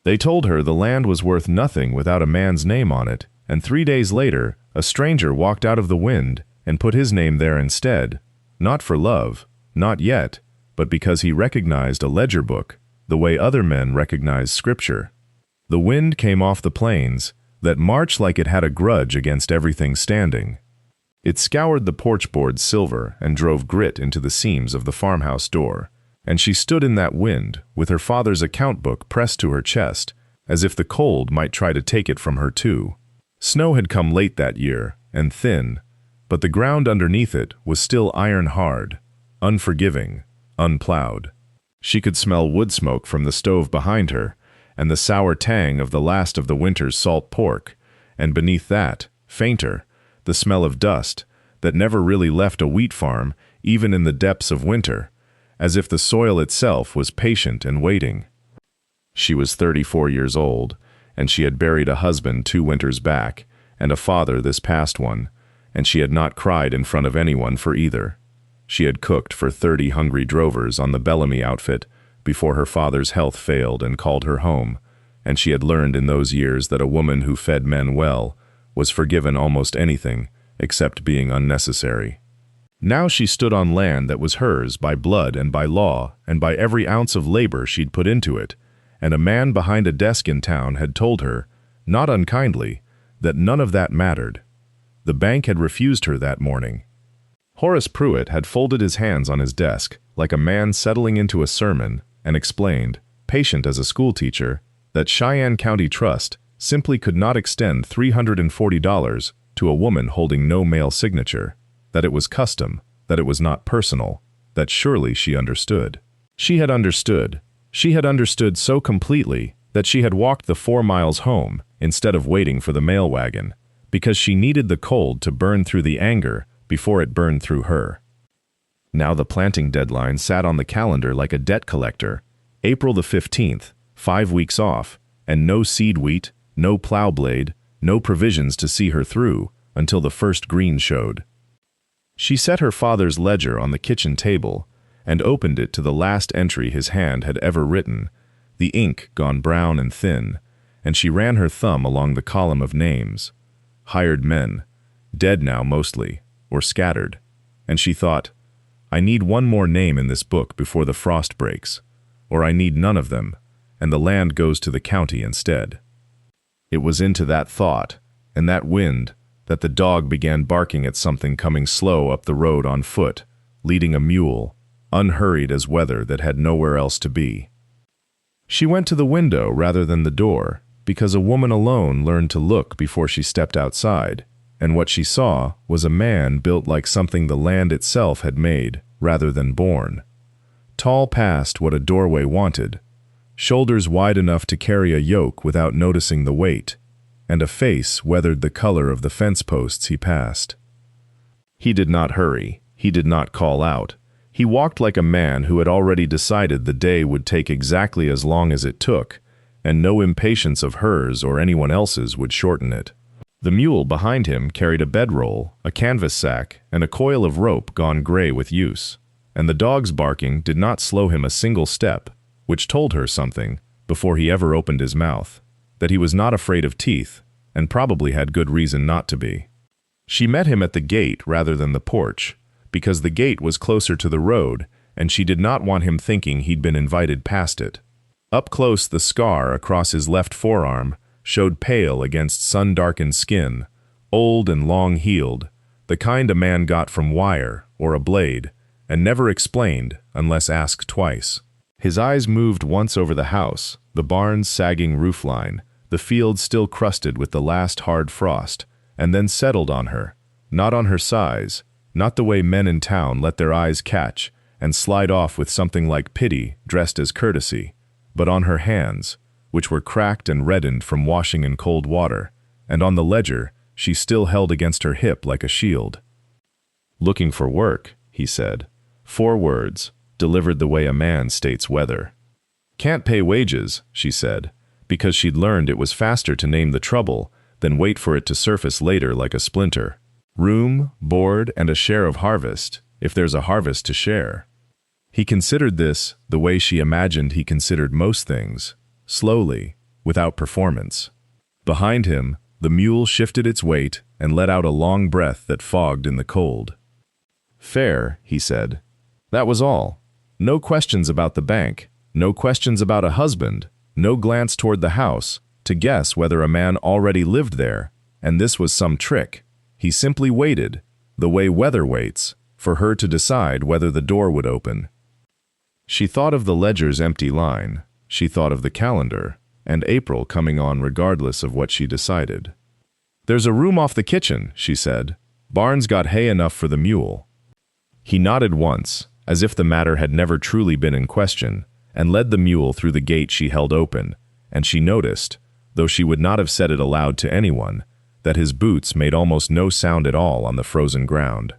They told her the land was worth nothing without a man's name on it, and 3 days later, a stranger walked out of the wind and put his name there instead, not for love, not yet, but because he recognized a ledger book, the way other men recognize scripture. The wind came off the plains, that marched like it had a grudge against everything standing. It scoured the porch boards silver and drove grit into the seams of the farmhouse door, and she stood in that wind with her father's account book pressed to her chest, as if the cold might try to take it from her too. Snow had come late that year, and thin, but the ground underneath it was still iron-hard, unforgiving, unplowed. She could smell wood smoke from the stove behind her, and the sour tang of the last of the winter's salt pork, and beneath that, fainter, the smell of dust that never really left a wheat farm even in the depths of winter, as if the soil itself was patient and waiting. She was 34 years old, and she had buried a husband 2 winters back, and a father this past one, and she had not cried in front of anyone for either. She had cooked for 30 hungry drovers on the Bellamy outfit before her father's health failed and called her home, and she had learned in those years that a woman who fed men well was forgiven almost anything except being unnecessary. Now she stood on land that was hers by blood and by law and by every ounce of labor she'd put into it, and a man behind a desk in town had told her, not unkindly, that none of that mattered. The bank had refused her that morning. Horace Pruitt had folded his hands on his desk like a man settling into a sermon and explained, patient as a schoolteacher, that Cheyenne County Trust simply could not extend $340 to a woman holding no male signature, that it was custom, that it was not personal, that surely she understood. She had understood. She had understood so completely that she had walked the 4 miles home instead of waiting for the mail wagon, because she needed the cold to burn through the anger before it burned through her. Now the planting deadline sat on the calendar like a debt collector. April the 15th, 5 weeks off, and no seed wheat, no plow blade, no provisions to see her through until the first green showed. She set her father's ledger on the kitchen table and opened it to the last entry his hand had ever written, the ink gone brown and thin, and she ran her thumb along the column of names. Hired men, dead now mostly, or scattered, and she thought, I need one more name in this book before the frost breaks, or I need none of them, and the land goes to the county instead. It was into that thought, and that wind, that the dog began barking at something coming slow up the road on foot, leading a mule, unhurried as weather that had nowhere else to be. She went to the window rather than the door, because a woman alone learned to look before she stepped outside, and what she saw was a man built like something the land itself had made rather than born. Tall past what a doorway wanted, shoulders wide enough to carry a yoke without noticing the weight, and a face weathered the color of the fence posts he passed. He did not hurry. He did not call out. He walked like a man who had already decided the day would take exactly as long as it took, and no impatience of hers or anyone else's would shorten it. The mule behind him carried a bedroll, a canvas sack, and a coil of rope gone gray with use, and the dog's barking did not slow him a single step, which told her something, before he ever opened his mouth, that he was not afraid of teeth, and probably had good reason not to be. She met him at the gate rather than the porch, because the gate was closer to the road, and she did not want him thinking he'd been invited past it. Up close, the scar across his left forearm showed pale against sun-darkened skin, old and long-heeled, the kind a man got from wire or a blade, and never explained unless asked twice. His eyes moved once over the house, the barn's sagging roofline, the field still crusted with the last hard frost, and then settled on her, not on her size, not the way men in town let their eyes catch and slide off with something like pity dressed as courtesy, but on her hands, which were cracked and reddened from washing in cold water, and on the ledger she still held against her hip like a shield. "Looking for work," he said. 4 words, delivered the way a man states weather. "Can't pay wages," she said, because she'd learned it was faster to name the trouble than wait for it to surface later like a splinter. "Room, board, and a share of harvest, if there's a harvest to share." He considered this the way she imagined he considered most things, slowly, without performance. Behind him, the mule shifted its weight and let out a long breath that fogged in the cold. "Fair," he said. That was all. No questions about the bank, no questions about a husband, no glance toward the house to guess whether a man already lived there, and this was some trick. He simply waited, the way weather waits, for her to decide whether the door would open. She thought of the ledger's empty line, she thought of the calendar, and April coming on regardless of what she decided. "There's a room off the kitchen," she said. "Barnes got hay enough for the mule." He nodded once, as if the matter had never truly been in question, and led the mule through the gate she held open, and she noticed, though she would not have said it aloud to anyone, that his boots made almost no sound at all on the frozen ground.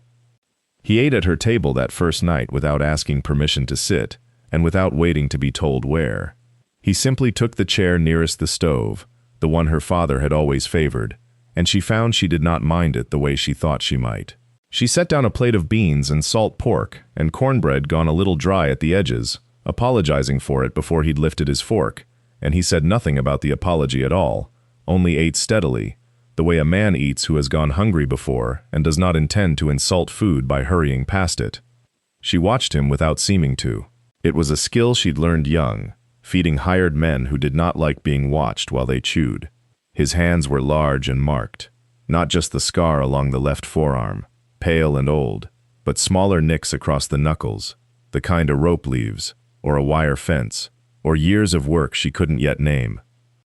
He ate at her table that first night without asking permission to sit, and without waiting to be told where. He simply took the chair nearest the stove, the one her father had always favored, and she found she did not mind it the way she thought she might. She set down a plate of beans and salt pork and cornbread gone a little dry at the edges, apologizing for it before he'd lifted his fork, and he said nothing about the apology at all, only ate steadily, the way a man eats who has gone hungry before and does not intend to insult food by hurrying past it. She watched him without seeming to. It was a skill she'd learned young, feeding hired men who did not like being watched while they chewed. His hands were large and marked, not just the scar along the left forearm, pale and old, but smaller nicks across the knuckles, the kind a rope leaves, or a wire fence, or years of work she couldn't yet name.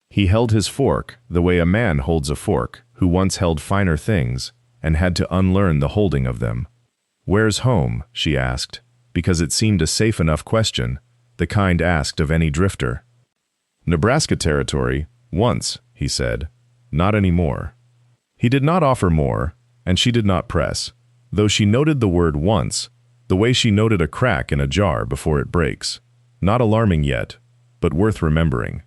He held his fork the way a man holds a fork who once held finer things and had to unlearn the holding of them. "Where's home?" she asked, because it seemed a safe enough question, the kind asked of any drifter. "Nebraska territory, once," he said. "Not anymore." He did not offer more, and she did not press, though she noted the word once, the way she noted a crack in a jar before it breaks. Not alarming yet, but worth remembering.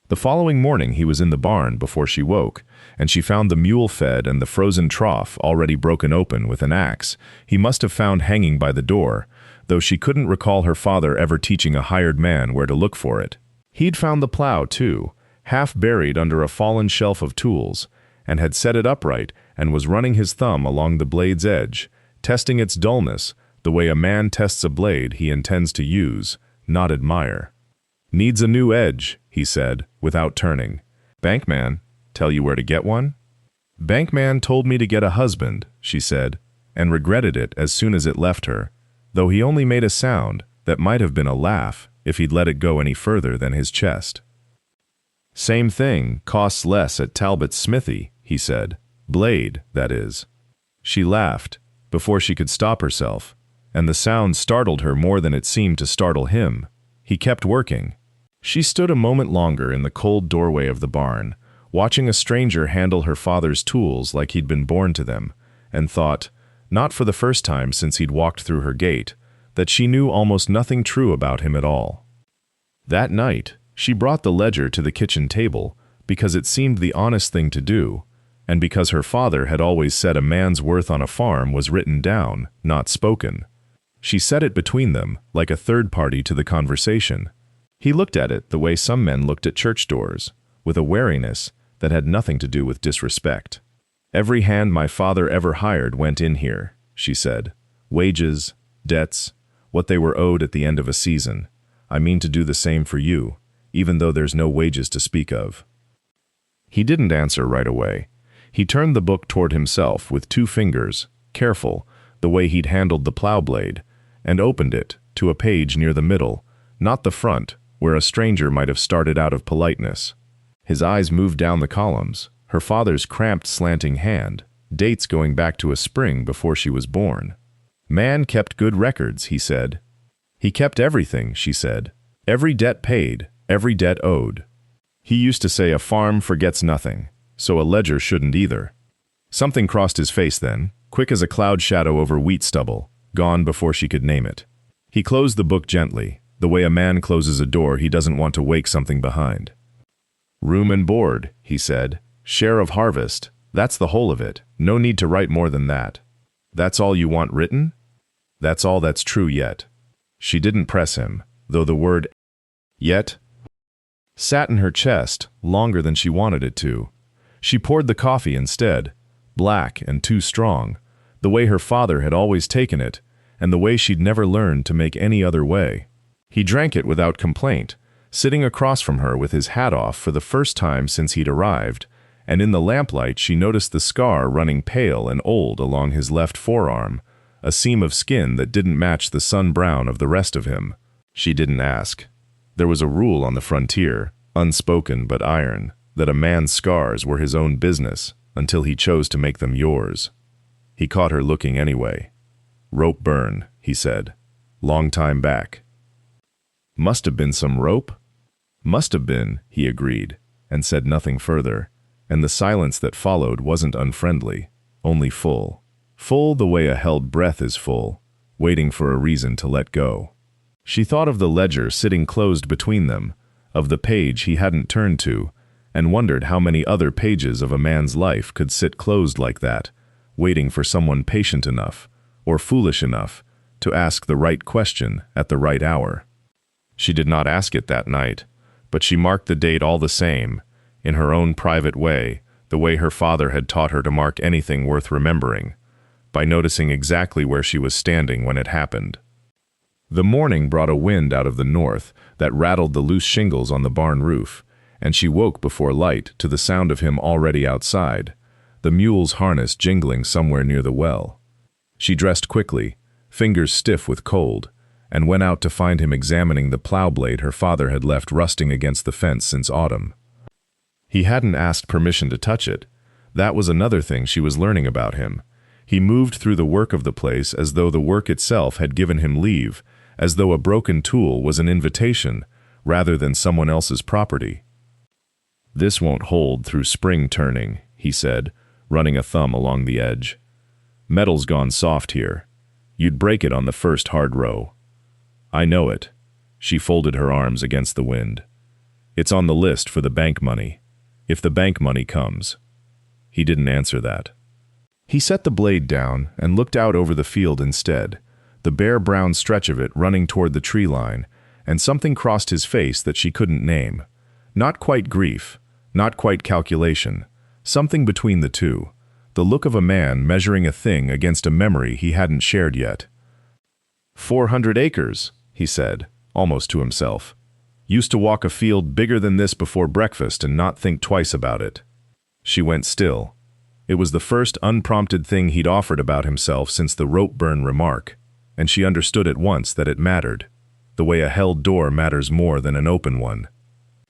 The following morning he was in the barn before she woke, and she found the mule fed and the frozen trough already broken open with an axe he must have found hanging by the door, though she couldn't recall her father ever teaching a hired man where to look for it. He'd found the plow, too, half buried under a fallen shelf of tools, and had set it upright and was running his thumb along the blade's edge, testing its dullness the way a man tests a blade he intends to use, not admire. "Needs a new edge," he said, without turning. "Bankman, tell you where to get one?" "Bankman told me to get a husband," she said, and regretted it as soon as it left her, though he only made a sound that might have been a laugh if he'd let it go any further than his chest. "Same thing, costs less at Talbot's smithy," he said. "Blade, that is." She laughed, before she could stop herself, and the sound startled her more than it seemed to startle him. He kept working. She stood a moment longer in the cold doorway of the barn, watching a stranger handle her father's tools like he'd been born to them, and thought, not for the first time since he'd walked through her gate, that she knew almost nothing true about him at all. That night, she brought the ledger to the kitchen table because it seemed the honest thing to do, and because her father had always said a man's worth on a farm was written down, not spoken. She set it between them, like a third party to the conversation. He looked at it the way some men looked at church doors, with a wariness that had nothing to do with disrespect. "Every hand my father ever hired went in here," she said. "Wages, debts, what they were owed at the end of a season. I mean to do the same for you, even though there's no wages to speak of." He didn't answer right away. He turned the book toward himself with 2 fingers, careful, the way he'd handled the plow blade, and opened it to a page near the middle, not the front, where a stranger might have started out of politeness. His eyes moved down the columns, her father's cramped slanting hand, dates going back to a spring before she was born. "Man kept good records," he said. "He kept everything," she said. "Every debt paid, every debt owed." He used to say a farm forgets nothing, so a ledger shouldn't either. Something crossed his face then, quick as a cloud shadow over wheat stubble, gone before she could name it. He closed the book gently, the way a man closes a door he doesn't want to wake something behind. "Room and board," he said. "Share of harvest, that's the whole of it. No need to write more than that." "That's all you want written?" "That's all that's true yet." She didn't press him, though the word yet sat in her chest longer than she wanted it to. She poured the coffee instead, black and too strong, the way her father had always taken it, and the way she'd never learned to make any other way. He drank it without complaint, sitting across from her with his hat off for the first time since he'd arrived, and in the lamplight she noticed the scar running pale and old along his left forearm, a seam of skin that didn't match the sun-brown of the rest of him. She didn't ask. There was a rule on the frontier, unspoken but iron, that a man's scars were his own business until he chose to make them yours. He caught her looking anyway. "Rope burn," he said. "Long time back." "Must have been some rope?" "Must have been," he agreed, and said nothing further, and the silence that followed wasn't unfriendly, only full. Full the way a held breath is full, waiting for a reason to let go. She thought of the ledger sitting closed between them, of the page he hadn't turned to, and wondered how many other pages of a man's life could sit closed like that, waiting for someone patient enough, or foolish enough, to ask the right question at the right hour. She did not ask it that night, but she marked the date all the same, in her own private way, the way her father had taught her to mark anything worth remembering, by noticing exactly where she was standing when it happened. The morning brought a wind out of the north that rattled the loose shingles on the barn roof, and she woke before light to the sound of him already outside, the mule's harness jingling somewhere near the well. She dressed quickly, fingers stiff with cold, and went out to find him examining the plow blade her father had left rusting against the fence since autumn. He hadn't asked permission to touch it. That was another thing she was learning about him. He moved through the work of the place as though the work itself had given him leave, as though a broken tool was an invitation, rather than someone else's property. "This won't hold through spring turning," he said, running a thumb along the edge. "Metal's gone soft here. You'd break it on the first hard row." "I know it." She folded her arms against the wind. "It's on the list for the bank money. If the bank money comes." He didn't answer that. He set the blade down and looked out over the field instead, the bare brown stretch of it running toward the tree line, and something crossed his face that she couldn't name. Not quite grief, not quite calculation, something between the two, the look of a man measuring a thing against a memory he hadn't shared yet. 400 acres, he said, almost to himself. Used to walk a field bigger than this before breakfast and not think twice about it. She went still. It was the first unprompted thing he'd offered about himself since the rope burn remark, and she understood at once that it mattered, the way a held door matters more than an open one.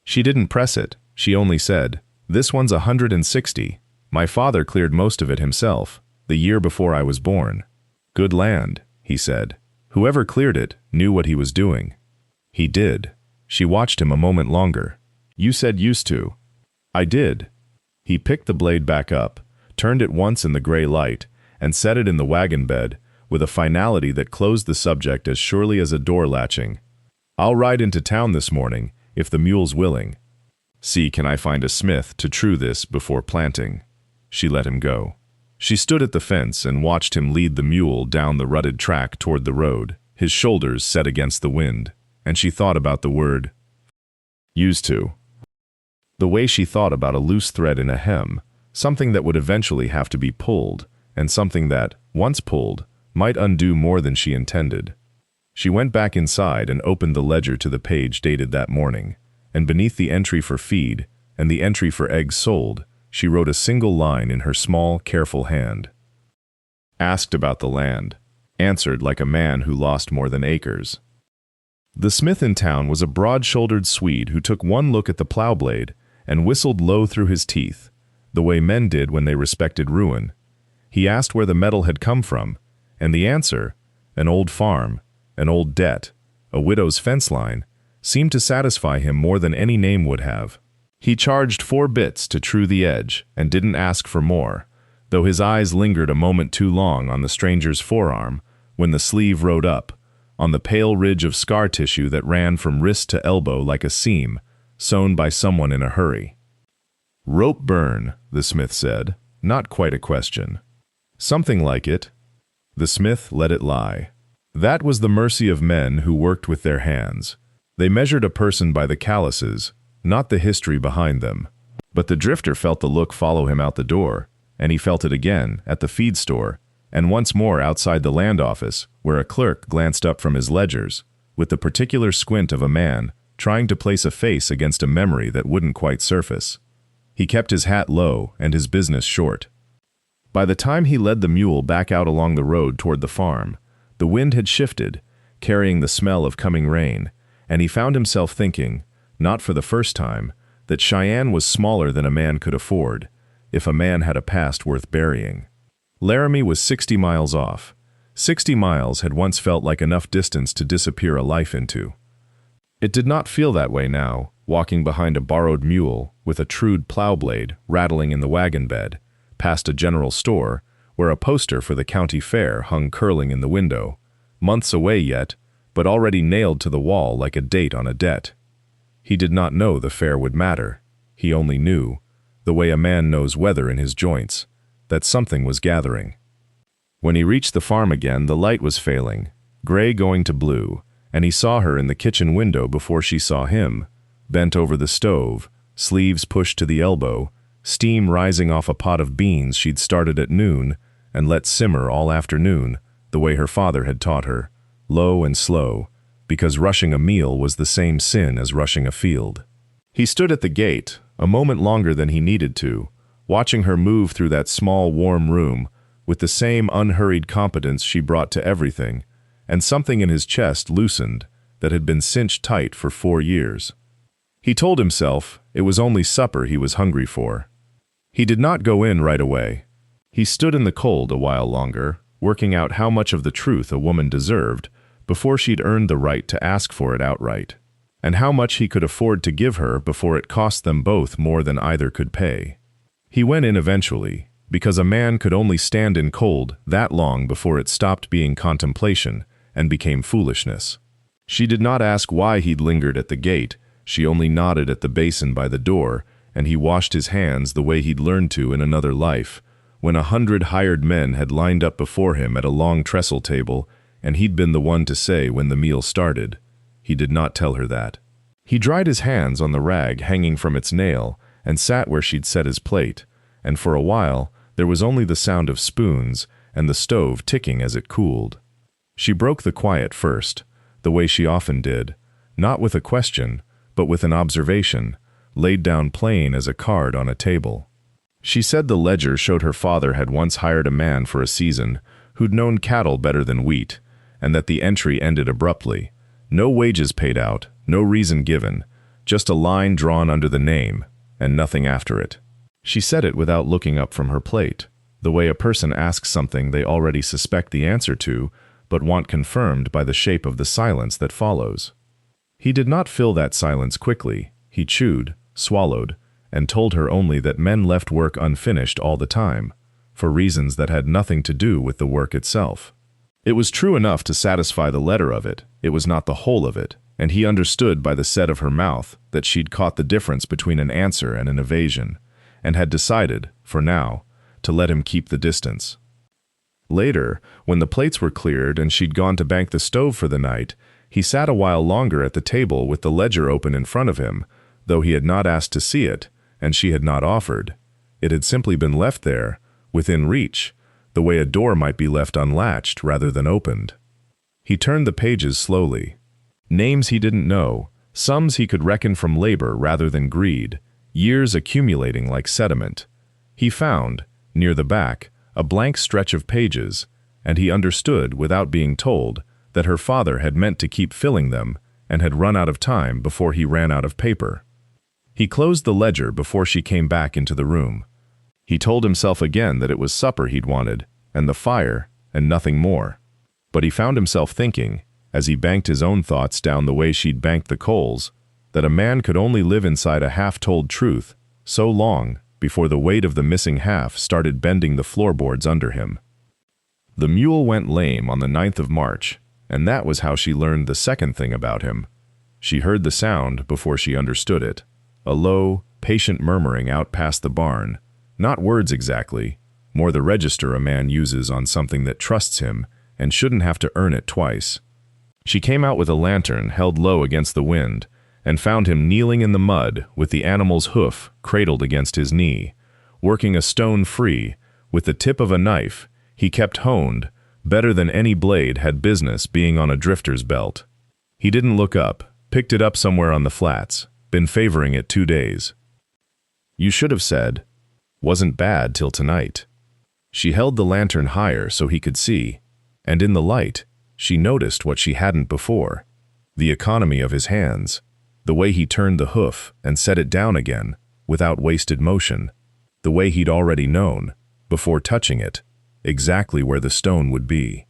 She didn't press it, she only said, "This one's 160. My father cleared most of it himself, the year before I was born." "Good land," he said. Whoever cleared it knew what he was doing. He did. She watched him a moment longer. "You said used to." "I did." He picked the blade back up, turned it once in the gray light, and set it in the wagon bed, with a finality that closed the subject as surely as a door latching. "I'll ride into town this morning, if the mule's willing. See, can I find a smith to true this before planting?" She let him go. She stood at the fence and watched him lead the mule down the rutted track toward the road, his shoulders set against the wind, and she thought about the word used to. The way she thought about a loose thread in a hem, something that would eventually have to be pulled, and something that, once pulled, might undo more than she intended. She went back inside and opened the ledger to the page dated that morning, and beneath the entry for feed and the entry for eggs sold, she wrote a single line in her small, careful hand. Asked about the land. Answered like a man who lost more than acres. The smith in town was a broad-shouldered Swede who took one look at the plow blade and whistled low through his teeth, the way men did when they respected ruin. He asked where the metal had come from, and the answer, an old farm, an old debt, a widow's fence line, seemed to satisfy him more than any name would have. He charged 4 bits to true the edge and didn't ask for more, though his eyes lingered a moment too long on the stranger's forearm when the sleeve rode up, on the pale ridge of scar tissue that ran from wrist to elbow like a seam, sewn by someone in a hurry. "Rope burn," the smith said, not quite a question. "Something like it." The smith let it lie. That was the mercy of men who worked with their hands. They measured a person by the calluses, not the history behind them. But the drifter felt the look follow him out the door, and he felt it again at the feed store, and once more outside the land office, where a clerk glanced up from his ledgers, with the particular squint of a man trying to place a face against a memory that wouldn't quite surface. He kept his hat low and his business short. By the time he led the mule back out along the road toward the farm, the wind had shifted, carrying the smell of coming rain, and he found himself thinking, not for the first time, that Cheyenne was smaller than a man could afford, if a man had a past worth burying. Laramie was 60 miles off. 60 miles had once felt like enough distance to disappear a life into. It did not feel that way now, walking behind a borrowed mule with a trued plow blade rattling in the wagon bed, past a general store where a poster for the county fair hung curling in the window, months away yet, but already nailed to the wall like a date on a debt. He did not know the fair would matter. He only knew, the way a man knows weather in his joints, that something was gathering. When he reached the farm again, the light was failing, gray going to blue, and he saw her in the kitchen window before she saw him, bent over the stove, sleeves pushed to the elbow, steam rising off a pot of beans she'd started at noon and let simmer all afternoon, the way her father had taught her, low and slow, because rushing a meal was the same sin as rushing a field. He stood at the gate, a moment longer than he needed to, watching her move through that small, warm room with the same unhurried competence she brought to everything, and something in his chest loosened that had been cinched tight for 4 years. He told himself it was only supper he was hungry for. He did not go in right away. He stood in the cold a while longer, working out how much of the truth a woman deserved before she'd earned the right to ask for it outright, and how much he could afford to give her before it cost them both more than either could pay. He went in eventually, because a man could only stand in cold that long before it stopped being contemplation and became foolishness. She did not ask why he'd lingered at the gate. She only nodded at the basin by the door, and he washed his hands the way he'd learned to in another life, when 100 hired men had lined up before him at a long trestle table, and he'd been the one to say when the meal started. He did not tell her that. He dried his hands on the rag hanging from its nail and sat where she'd set his plate, and for a while there was only the sound of spoons and the stove ticking as it cooled. She broke the quiet first, the way she often did, not with a question, but with an observation, laid down plain as a card on a table. She said the ledger showed her father had once hired a man for a season who'd known cattle better than wheat, and that the entry ended abruptly. No wages paid out, no reason given, just a line drawn under the name, and nothing after it. She said it without looking up from her plate, the way a person asks something they already suspect the answer to, but want confirmed by the shape of the silence that follows. He did not fill that silence quickly. He chewed, swallowed, and told her only that men left work unfinished all the time, for reasons that had nothing to do with the work itself. It was true enough to satisfy the letter of it, it was not the whole of it, and he understood by the set of her mouth that she'd caught the difference between an answer and an evasion, and had decided, for now, to let him keep the distance. Later, when the plates were cleared and she'd gone to bank the stove for the night, he sat a while longer at the table with the ledger open in front of him, though he had not asked to see it, and she had not offered. It had simply been left there, within reach, the way a door might be left unlatched rather than opened. He turned the pages slowly. Names he didn't know, sums he could reckon from labor rather than greed, years accumulating like sediment. He found, near the back, a blank stretch of pages, and he understood, without being told, that her father had meant to keep filling them and had run out of time before he ran out of paper. He closed the ledger before she came back into the room. He told himself again that it was supper he'd wanted, and the fire, and nothing more. But he found himself thinking, as he banked his own thoughts down the way she'd banked the coals, that a man could only live inside a half-told truth so long before the weight of the missing half started bending the floorboards under him. The mule went lame on the 9th of March, and that was how she learned the second thing about him. She heard the sound before she understood it, a low, patient murmuring out past the barn, not words exactly, more the register a man uses on something that trusts him and shouldn't have to earn it twice. She came out with a lantern held low against the wind, and found him kneeling in the mud with the animal's hoof cradled against his knee, working a stone free with the tip of a knife he kept honed better than any blade had business being on a drifter's belt. He didn't look up, picked it up somewhere on the flats, been favoring it 2 days. You should have said, wasn't bad till tonight. She held the lantern higher so he could see, and in the light, she noticed what she hadn't before, the economy of his hands, the way he turned the hoof and set it down again, without wasted motion, the way he'd already known, before touching it, exactly where the stone would be.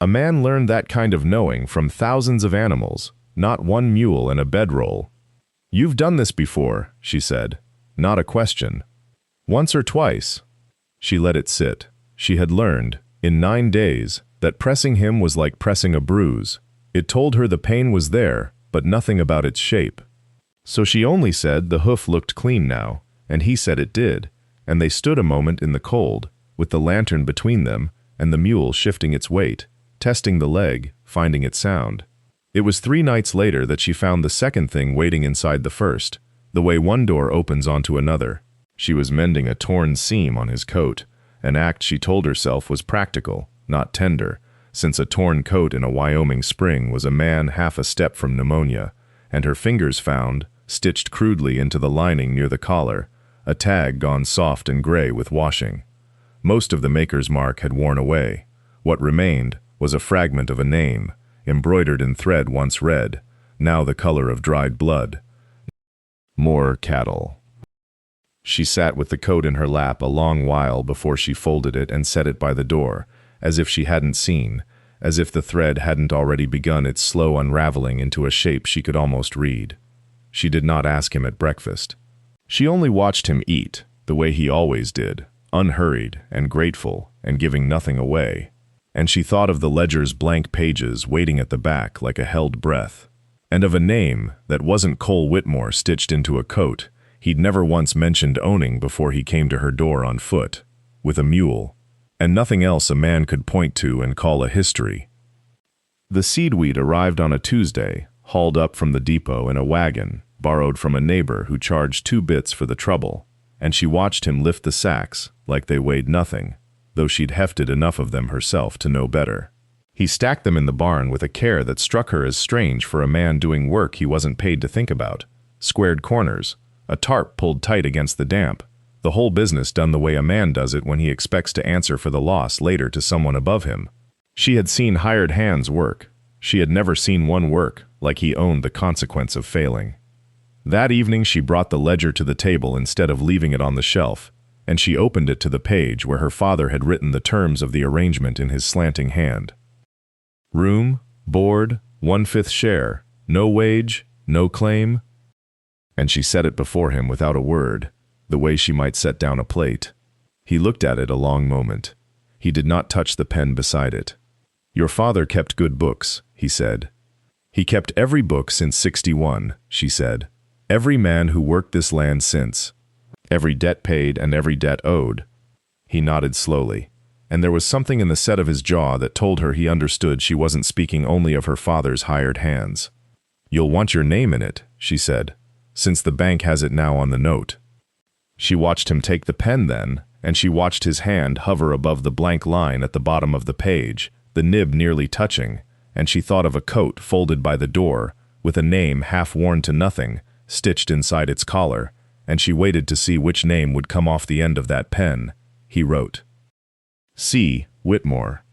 A man learned that kind of knowing from thousands of animals, not one mule and a bedroll. You've done this before, she said, not a question. Once or twice. She let it sit. She had learned, in 9 days, that pressing him was like pressing a bruise. It told her the pain was there, but nothing about its shape. So she only said the hoof looked clean now, and he said it did, and they stood a moment in the cold, with the lantern between them, and the mule shifting its weight, testing the leg, finding it sound. It was 3 nights later that she found the second thing waiting inside the first, the way one door opens onto another. She was mending a torn seam on his coat, an act she told herself was practical, not tender, since a torn coat in a Wyoming spring was a man half a step from pneumonia, and her fingers found, stitched crudely into the lining near the collar, a tag gone soft and gray with washing. Most of the maker's mark had worn away. What remained was a fragment of a name, embroidered in thread once red, now the color of dried blood. More cattle. She sat with the coat in her lap a long while before she folded it and set it by the door, as if she hadn't seen, as if the thread hadn't already begun its slow unraveling into a shape she could almost read. She did not ask him at breakfast. She only watched him eat, the way he always did, unhurried and grateful and giving nothing away. And she thought of the ledger's blank pages waiting at the back like a held breath, and of a name that wasn't Cole Whitmore stitched into a coat he'd never once mentioned owning before he came to her door on foot, with a mule, and nothing else a man could point to and call a history. The seedweed arrived on a Tuesday, hauled up from the depot in a wagon, borrowed from a neighbor who charged 2 bits for the trouble, and she watched him lift the sacks like they weighed nothing, though she'd hefted enough of them herself to know better. He stacked them in the barn with a care that struck her as strange for a man doing work he wasn't paid to think about. Squared corners, a tarp pulled tight against the damp, the whole business done the way a man does it when he expects to answer for the loss later to someone above him. She had seen hired hands work. She had never seen one work like he owned the consequence of failing. That evening she brought the ledger to the table instead of leaving it on the shelf, and she opened it to the page where her father had written the terms of the arrangement in his slanting hand. Room, board, 1/5 share, no wage, no claim. And she set it before him without a word, the way she might set down a plate. He looked at it a long moment. He did not touch the pen beside it. Your father kept good books, he said. He kept every book since '61, she said. Every man who worked this land since. Every debt paid and every debt owed. He nodded slowly, and there was something in the set of his jaw that told her he understood she wasn't speaking only of her father's hired hands. You'll want your name in it, she said, since the bank has it now on the note. She watched him take the pen then, and she watched his hand hover above the blank line at the bottom of the page, the nib nearly touching, and she thought of a coat folded by the door, with a name half worn to nothing, stitched inside its collar, and she waited to see which name would come off the end of that pen. He wrote, C. Whitmore.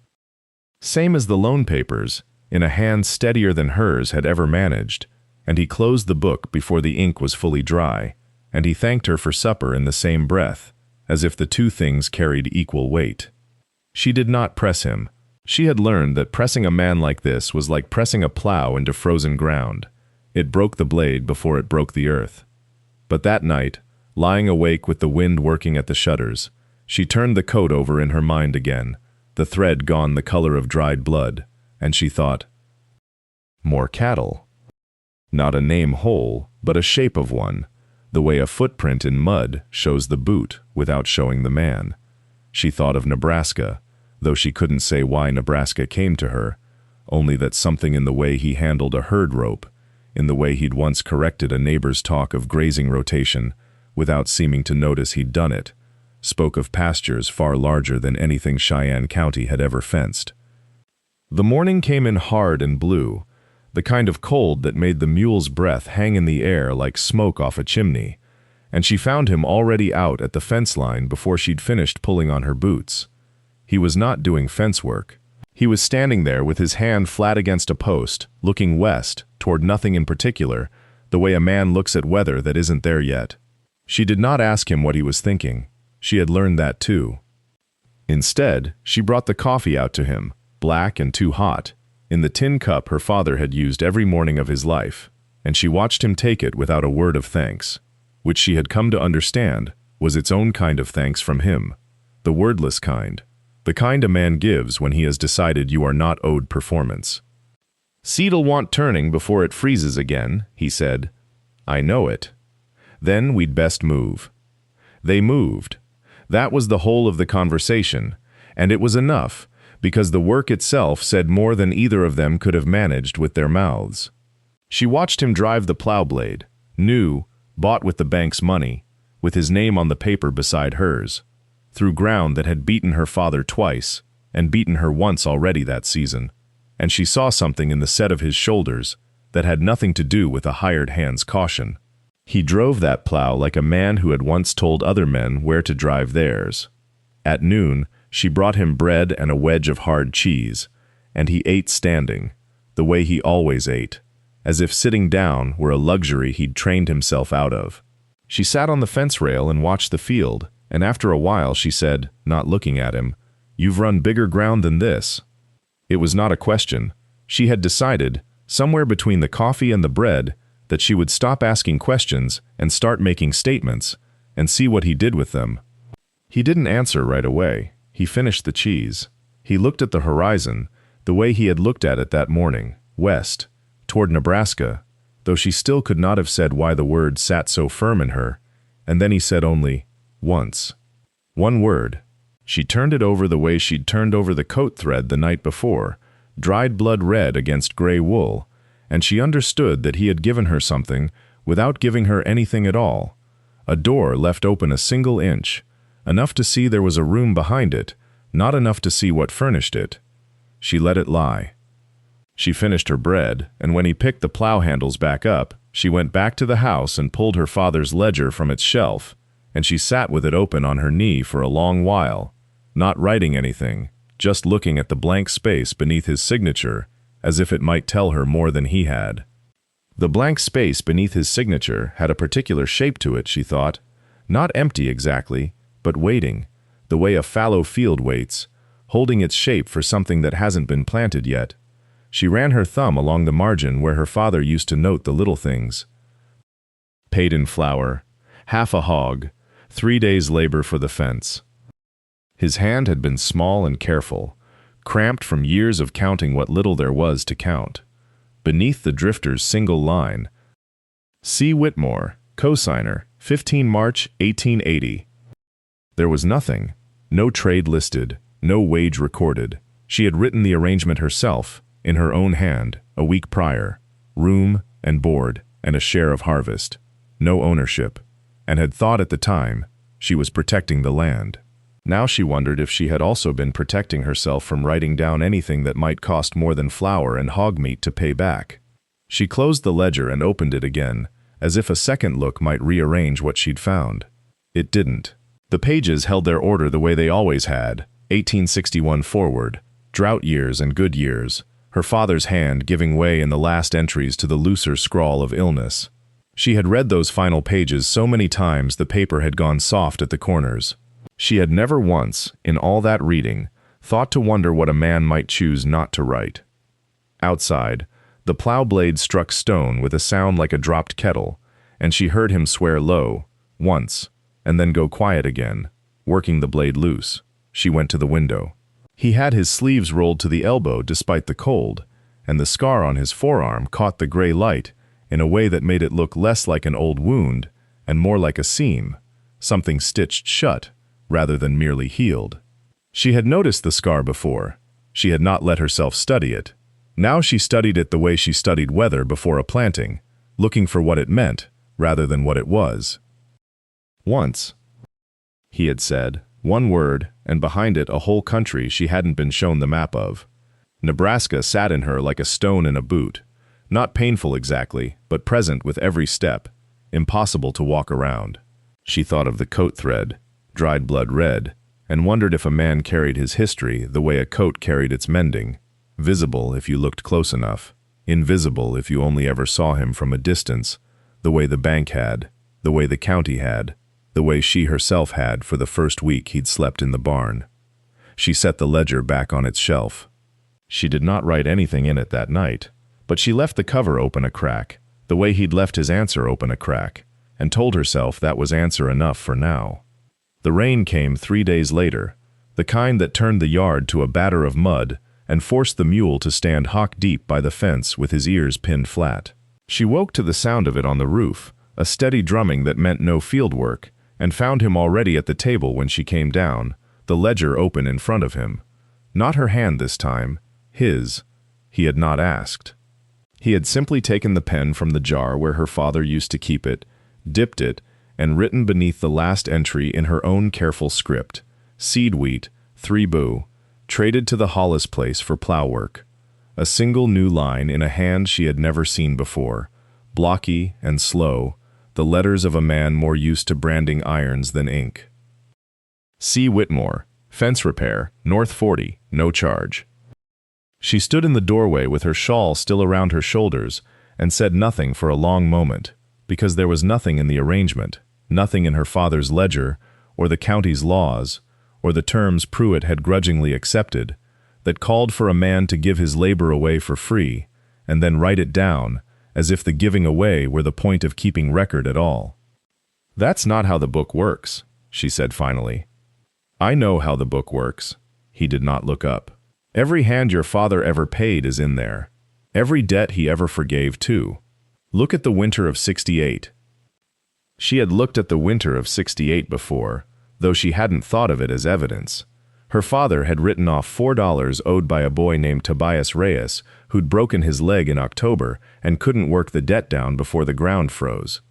Same as the loan papers, in a hand steadier than hers had ever managed, and he closed the book before the ink was fully dry, and he thanked her for supper in the same breath, as if the 2 things carried equal weight. She did not press him. She had learned that pressing a man like this was like pressing a plow into frozen ground. It broke the blade before it broke the earth. But that night, lying awake with the wind working at the shutters, she turned the coat over in her mind again, the thread gone the color of dried blood, and she thought, more cattle. Not a name whole, but a shape of one, the way a footprint in mud shows the boot without showing the man. She thought of Nebraska, though she couldn't say why Nebraska came to her, only that something in the way he handled a herd rope, in the way he'd once corrected a neighbor's talk of grazing rotation, without seeming to notice he'd done it, spoke of pastures far larger than anything Cheyenne County had ever fenced. The morning came in hard and blue, the kind of cold that made the mule's breath hang in the air like smoke off a chimney, and she found him already out at the fence line before she'd finished pulling on her boots. He was not doing fence work. He was standing there with his hand flat against a post, looking west, toward nothing in particular, the way a man looks at weather that isn't there yet. She did not ask him what he was thinking. She had learned that too. Instead, she brought the coffee out to him, black and too hot, in the tin cup her father had used every morning of his life, and she watched him take it without a word of thanks, which she had come to understand was its own kind of thanks from him, the wordless kind, the kind a man gives when he has decided you are not owed performance. "Seed'll want turning before it freezes again," he said. "I know it. Then we'd best move." They moved. That was the whole of the conversation, and it was enough, because the work itself said more than either of them could have managed with their mouths. She watched him drive the plow blade, new, bought with the bank's money, with his name on the paper beside hers, through ground that had beaten her father twice, and beaten her once already that season, and she saw something in the set of his shoulders that had nothing to do with a hired hand's caution. He drove that plow like a man who had once told other men where to drive theirs. At noon, she brought him bread and a wedge of hard cheese, and he ate standing, the way he always ate, as if sitting down were a luxury he'd trained himself out of. She sat on the fence rail and watched the field, and after a while she said, not looking at him, "You've run bigger ground than this." It was not a question. She had decided, somewhere between the coffee and the bread, that she would stop asking questions and start making statements, and see what he did with them. He didn't answer right away. He finished the cheese. He looked at the horizon, the way he had looked at it that morning, west, toward Nebraska, though she still could not have said why the word sat so firm in her, and then he said only, "Once." One word. She turned it over the way she'd turned over the coat thread the night before, dried blood red against gray wool, and she understood that he had given her something without giving her anything at all. A door left open a single inch, enough to see there was a room behind it, not enough to see what furnished it. She let it lie. She finished her bread, and when he picked the plow handles back up, she went back to the house and pulled her father's ledger from its shelf, and she sat with it open on her knee for a long while, not writing anything, just looking at the blank space beneath his signature, as if it might tell her more than he had. The blank space beneath his signature had a particular shape to it, she thought, not empty exactly, but waiting, the way a fallow field waits, holding its shape for something that hasn't been planted yet. She ran her thumb along the margin where her father used to note the little things. Paid in flour, half a hog, 3 days' labor for the fence. His hand had been small and careful, cramped from years of counting what little there was to count. Beneath the drifter's single line, C. Whitmore, cosigner, 15 March 1880. There was nothing, no trade listed, no wage recorded. She had written the arrangement herself, in her own hand, a week prior, room and board and a share of harvest, no ownership, and had thought at the time she was protecting the land. Now she wondered if she had also been protecting herself from writing down anything that might cost more than flour and hog meat to pay back. She closed the ledger and opened it again, as if a second look might rearrange what she'd found. It didn't. The pages held their order the way they always had, 1861 forward, drought years and good years, her father's hand giving way in the last entries to the looser scrawl of illness. She had read those final pages so many times the paper had gone soft at the corners. She had never once, in all that reading, thought to wonder what a man might choose not to write. Outside, the plow blade struck stone with a sound like a dropped kettle, and she heard him swear low, once, and then go quiet again, working the blade loose. She went to the window. He had his sleeves rolled to the elbow despite the cold, and the scar on his forearm caught the gray light in a way that made it look less like an old wound and more like a seam, something stitched shut, rather than merely healed. She had noticed the scar before. She had not let herself study it. Now she studied it the way she studied weather before a planting, looking for what it meant, rather than what it was. Once, he had said, one word, and behind it a whole country she hadn't been shown the map of. Nebraska sat in her like a stone in a boot, not painful exactly, but present with every step, impossible to walk around. She thought of the coat thread, dried blood red, and wondered if a man carried his history the way a coat carried its mending, visible if you looked close enough, invisible if you only ever saw him from a distance, the way the bank had, the way the county had, the way she herself had for the first week he'd slept in the barn. She set the ledger back on its shelf. She did not write anything in it that night, but she left the cover open a crack, the way he'd left his answer open a crack, and told herself that was answer enough for now. The rain came 3 days later, the kind that turned the yard to a batter of mud and forced the mule to stand hock-deep by the fence with his ears pinned flat. She woke to the sound of it on the roof, a steady drumming that meant no field work, and found him already at the table when she came down, the ledger open in front of him. Not her hand this time, his. He had not asked. He had simply taken the pen from the jar where her father used to keep it, dipped it, and written beneath the last entry in her own careful script, seed wheat, 3 bu, traded to the Hollis place for plow work. A single new line in a hand she had never seen before, blocky and slow, the letters of a man more used to branding irons than ink. C. Whitmore, fence repair, North 40, no charge. She stood in the doorway with her shawl still around her shoulders and said nothing for a long moment, because there was nothing in the arrangement, nothing in her father's ledger, or the county's laws, or the terms Pruitt had grudgingly accepted, that called for a man to give his labor away for free, and then write it down, as if the giving away were the point of keeping record at all. "That's not how the book works," she said finally. "I know how the book works." He did not look up. "Every hand your father ever paid is in there. Every debt he ever forgave, too. Look at the winter of '68. She had looked at the winter of '68 before, though she hadn't thought of it as evidence. Her father had written off $4 owed by a boy named Tobias Reyes, who'd broken his leg in October and couldn't work the debt down before the ground froze.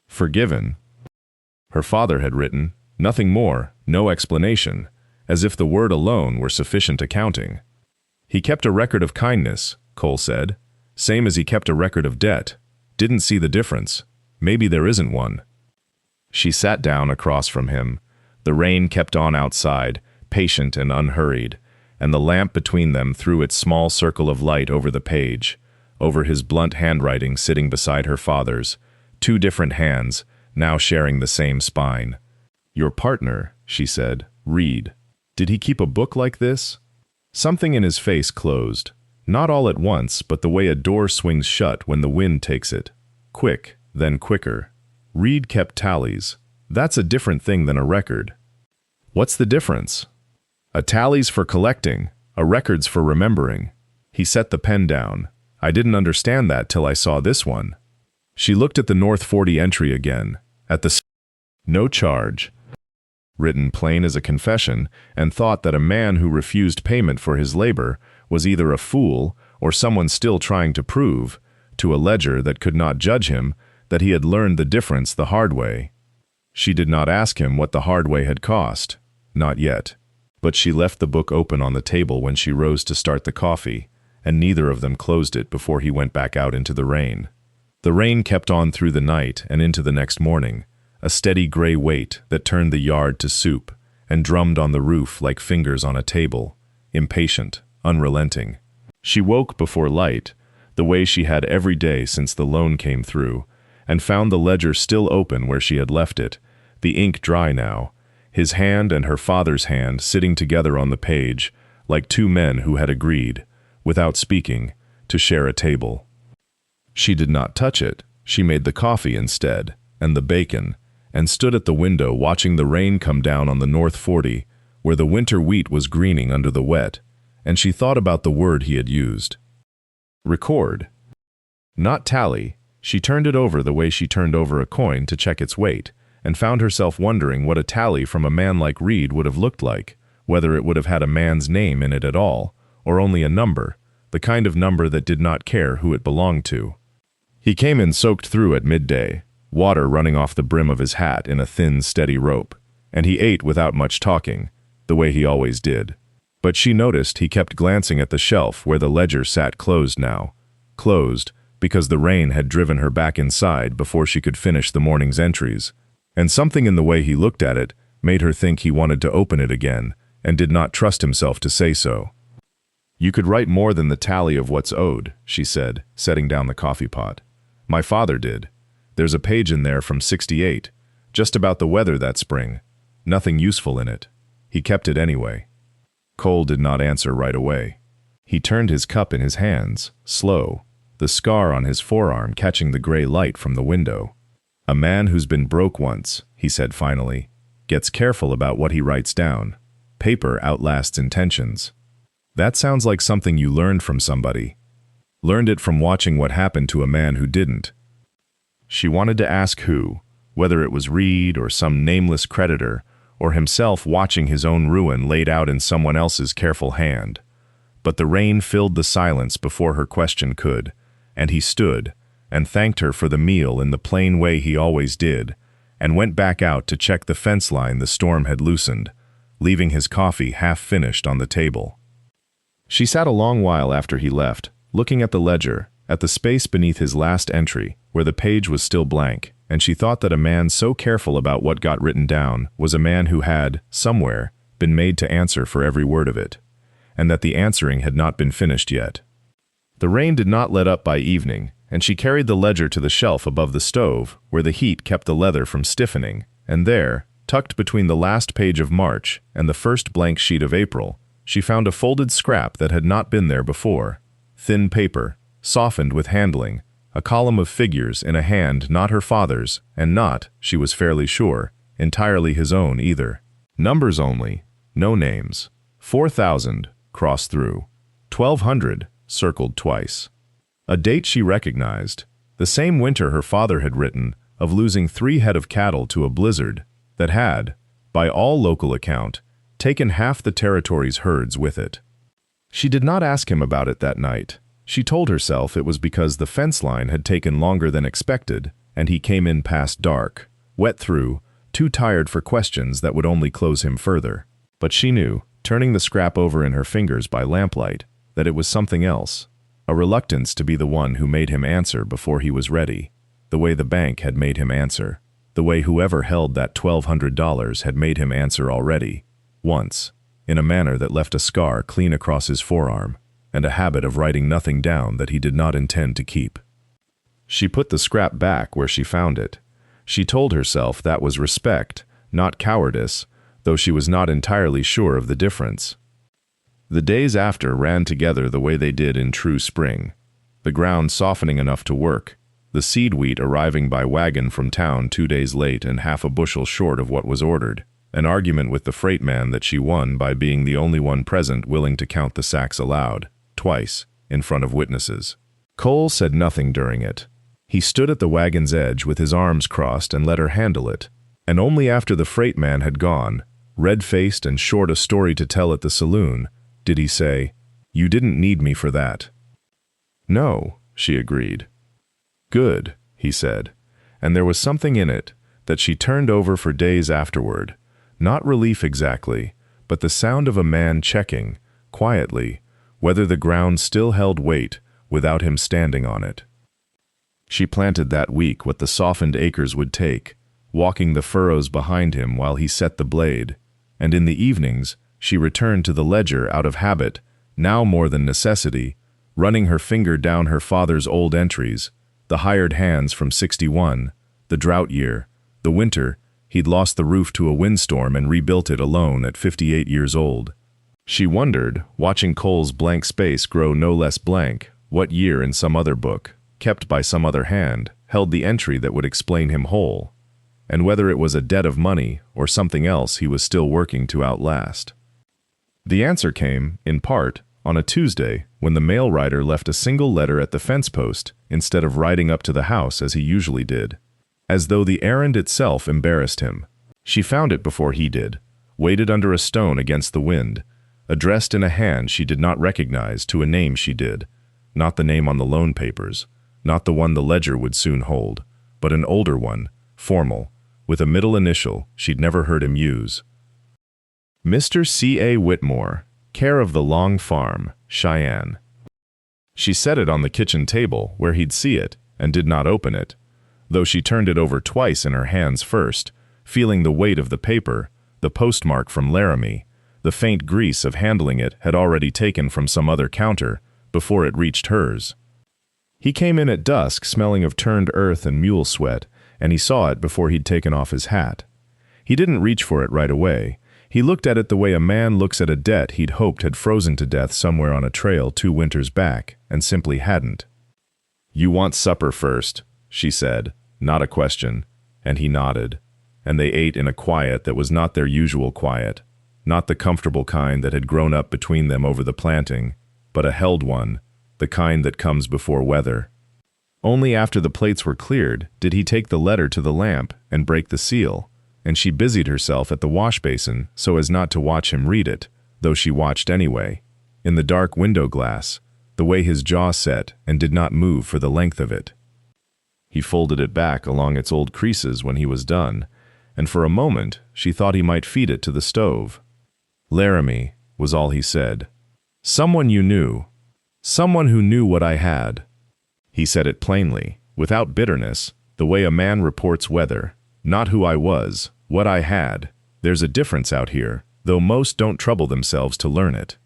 Forgiven. Her father had written, nothing more, no explanation, as if the word alone were sufficient accounting. He kept a record of kindness, Cole said, same as he kept a record of debt. Didn't see the difference. Maybe there isn't one. She sat down across from him. The rain kept on outside, patient and unhurried, and the lamp between them threw its small circle of light over the page, over his blunt handwriting sitting beside her father's, 2 different hands, now sharing the same spine. "Your partner," she said, "Reed. Did he keep a book like this?" Something in his face closed, not all at once, but the way a door swings shut when the wind takes it. Quick, then quicker. Reed kept tallies. That's a different thing than a record. What's the difference? A tally's for collecting, a record's for remembering. He set the pen down. I didn't understand that till I saw this one. She looked at the North 40 entry again, at the no charge, written plain as a confession, and thought that a man who refused payment for his labor was either a fool or someone still trying to prove, to a ledger that could not judge him, that he had learned the difference the hard way. She did not ask him what the hard way had cost, not yet. But she left the book open on the table when she rose to start the coffee, and neither of them closed it before he went back out into the rain. The rain kept on through the night and into the next morning, a steady gray weight that turned the yard to soup and drummed on the roof like fingers on a table, impatient, unrelenting. She woke before light, the way she had every day since the loan came through, and found the ledger still open where she had left it, the ink dry now, his hand and her father's hand sitting together on the page, like 2 men who had agreed, without speaking, to share a table. She did not touch it. She made the coffee instead, and the bacon, and stood at the window watching the rain come down on the North 40, where the winter wheat was greening under the wet, and she thought about the word he had used. Record. Not tally. She turned it over the way she turned over a coin to check its weight, and found herself wondering what a tally from a man like Reed would have looked like, whether it would have had a man's name in it at all, or only a number, the kind of number that did not care who it belonged to. He came in soaked through at midday, water running off the brim of his hat in a thin, steady rope, and he ate without much talking, the way he always did. But she noticed he kept glancing at the shelf where the ledger sat closed now. Closed, because the rain had driven her back inside before she could finish the morning's entries, and something in the way he looked at it made her think he wanted to open it again, and did not trust himself to say so. "You could write more than the tally of what's owed," she said, setting down the coffee pot. "My father did. There's a page in there from '68, just about the weather that spring. Nothing useful in it. He kept it anyway." Cole did not answer right away. He turned his cup in his hands, slow, the scar on his forearm catching the gray light from the window. "A man who's been broke once," he said finally, "gets careful about what he writes down. Paper outlasts intentions." "That sounds like something you learned from somebody." "Learned it from watching what happened to a man who didn't." She wanted to ask who, whether it was Reed or some nameless creditor, or himself watching his own ruin laid out in someone else's careful hand. But the rain filled the silence before her question could, and he stood and thanked her for the meal in the plain way he always did, and went back out to check the fence line the storm had loosened, leaving his coffee half-finished on the table. She sat a long while after he left, looking at the ledger, at the space beneath his last entry, where the page was still blank, and she thought that a man so careful about what got written down was a man who had, somewhere, been made to answer for every word of it, and that the answering had not been finished yet. The rain did not let up by evening, and she carried the ledger to the shelf above the stove, where the heat kept the leather from stiffening, and there, tucked between the last page of March and the first blank sheet of April, she found a folded scrap that had not been there before. Thin paper, softened with handling, a column of figures in a hand not her father's, and not, she was fairly sure, entirely his own either. Numbers only, no names. 4,000, crossed through. 1,200, circled twice. A date she recognized, the same winter her father had written of losing 3 head of cattle to a blizzard that had, by all local account, taken half the territory's herds with it. She did not ask him about it that night. She told herself it was because the fence line had taken longer than expected, and he came in past dark, wet through, too tired for questions that would only close him further. But she knew, turning the scrap over in her fingers by lamplight, that it was something else, a reluctance to be the one who made him answer before he was ready, the way the bank had made him answer, the way whoever held that $1,200 had made him answer already, once, in a manner that left a scar clean across his forearm, and a habit of writing nothing down that he did not intend to keep. She put the scrap back where she found it. She told herself that was respect, not cowardice, though she was not entirely sure of the difference. The days after ran together the way they did in true spring, the ground softening enough to work, the seed wheat arriving by wagon from town 2 days late and half a bushel short of what was ordered, an argument with the freight man that she won by being the only one present willing to count the sacks aloud, twice, in front of witnesses. Cole said nothing during it. He stood at the wagon's edge with his arms crossed and let her handle it, and only after the freight man had gone, red-faced and short a story to tell at the saloon, did he say, "You didn't need me for that." "No," she agreed. "Good," he said, and there was something in it that she turned over for days afterward, not relief exactly, but the sound of a man checking, quietly, whether the ground still held weight without him standing on it. She planted that week what the softened acres would take, walking the furrows behind him while he set the blade, and in the evenings she returned to the ledger out of habit, now more than necessity, running her finger down her father's old entries, the hired hands from '61, the drought year, the winter he'd lost the roof to a windstorm and rebuilt it alone at 58 years old. She wondered, watching Cole's blank space grow no less blank, what year in some other book, kept by some other hand, held the entry that would explain him whole, and whether it was a debt of money or something else he was still working to outlast. The answer came, in part, on a Tuesday when the mail rider left a single letter at the fence post instead of riding up to the house as he usually did, as though the errand itself embarrassed him. She found it before he did, weighted under a stone against the wind, addressed in a hand she did not recognize to a name she did, not the name on the loan papers, not the one the ledger would soon hold, but an older one, formal, with a middle initial she'd never heard him use. Mr. C.A. Whitmore, care of the Long Farm, Cheyenne. She set it on the kitchen table where he'd see it, and did not open it, though she turned it over twice in her hands first, feeling the weight of the paper, the postmark from Laramie. The faint grease of handling it had already taken from some other counter before it reached hers. He came in at dusk smelling of turned earth and mule sweat, and he saw it before he'd taken off his hat. He didn't reach for it right away. He looked at it the way a man looks at a debt he'd hoped had frozen to death somewhere on a trail 2 winters back, and simply hadn't. "You want supper first," she said, not a question, and he nodded, and they ate in a quiet that was not their usual quiet, not the comfortable kind that had grown up between them over the planting, but a held one, the kind that comes before weather. Only after the plates were cleared did he take the letter to the lamp and break the seal, and she busied herself at the wash basin so as not to watch him read it, though she watched anyway, in the dark window glass, the way his jaw set and did not move for the length of it. He folded it back along its old creases when he was done, and for a moment she thought he might feed it to the stove. "Laramie," was all he said. "Someone you knew. Someone who knew what I had." He said it plainly, without bitterness, the way a man reports weather. "Not who I was, what I had. There's a difference out here, though most don't trouble themselves to learn it."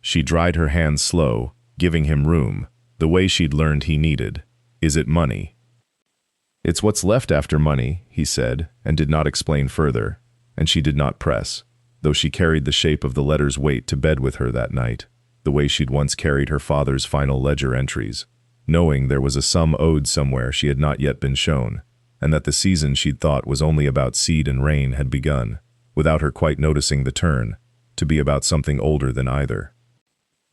She dried her hands slow, giving him room, the way she'd learned he needed. "Is it money?" "It's what's left after money," he said, and did not explain further, and she did not press, though she carried the shape of the letter's weight to bed with her that night, the way she'd once carried her father's final ledger entries, knowing there was a sum owed somewhere she had not yet been shown, and that the season she'd thought was only about seed and rain had begun, without her quite noticing the turn, to be about something older than either.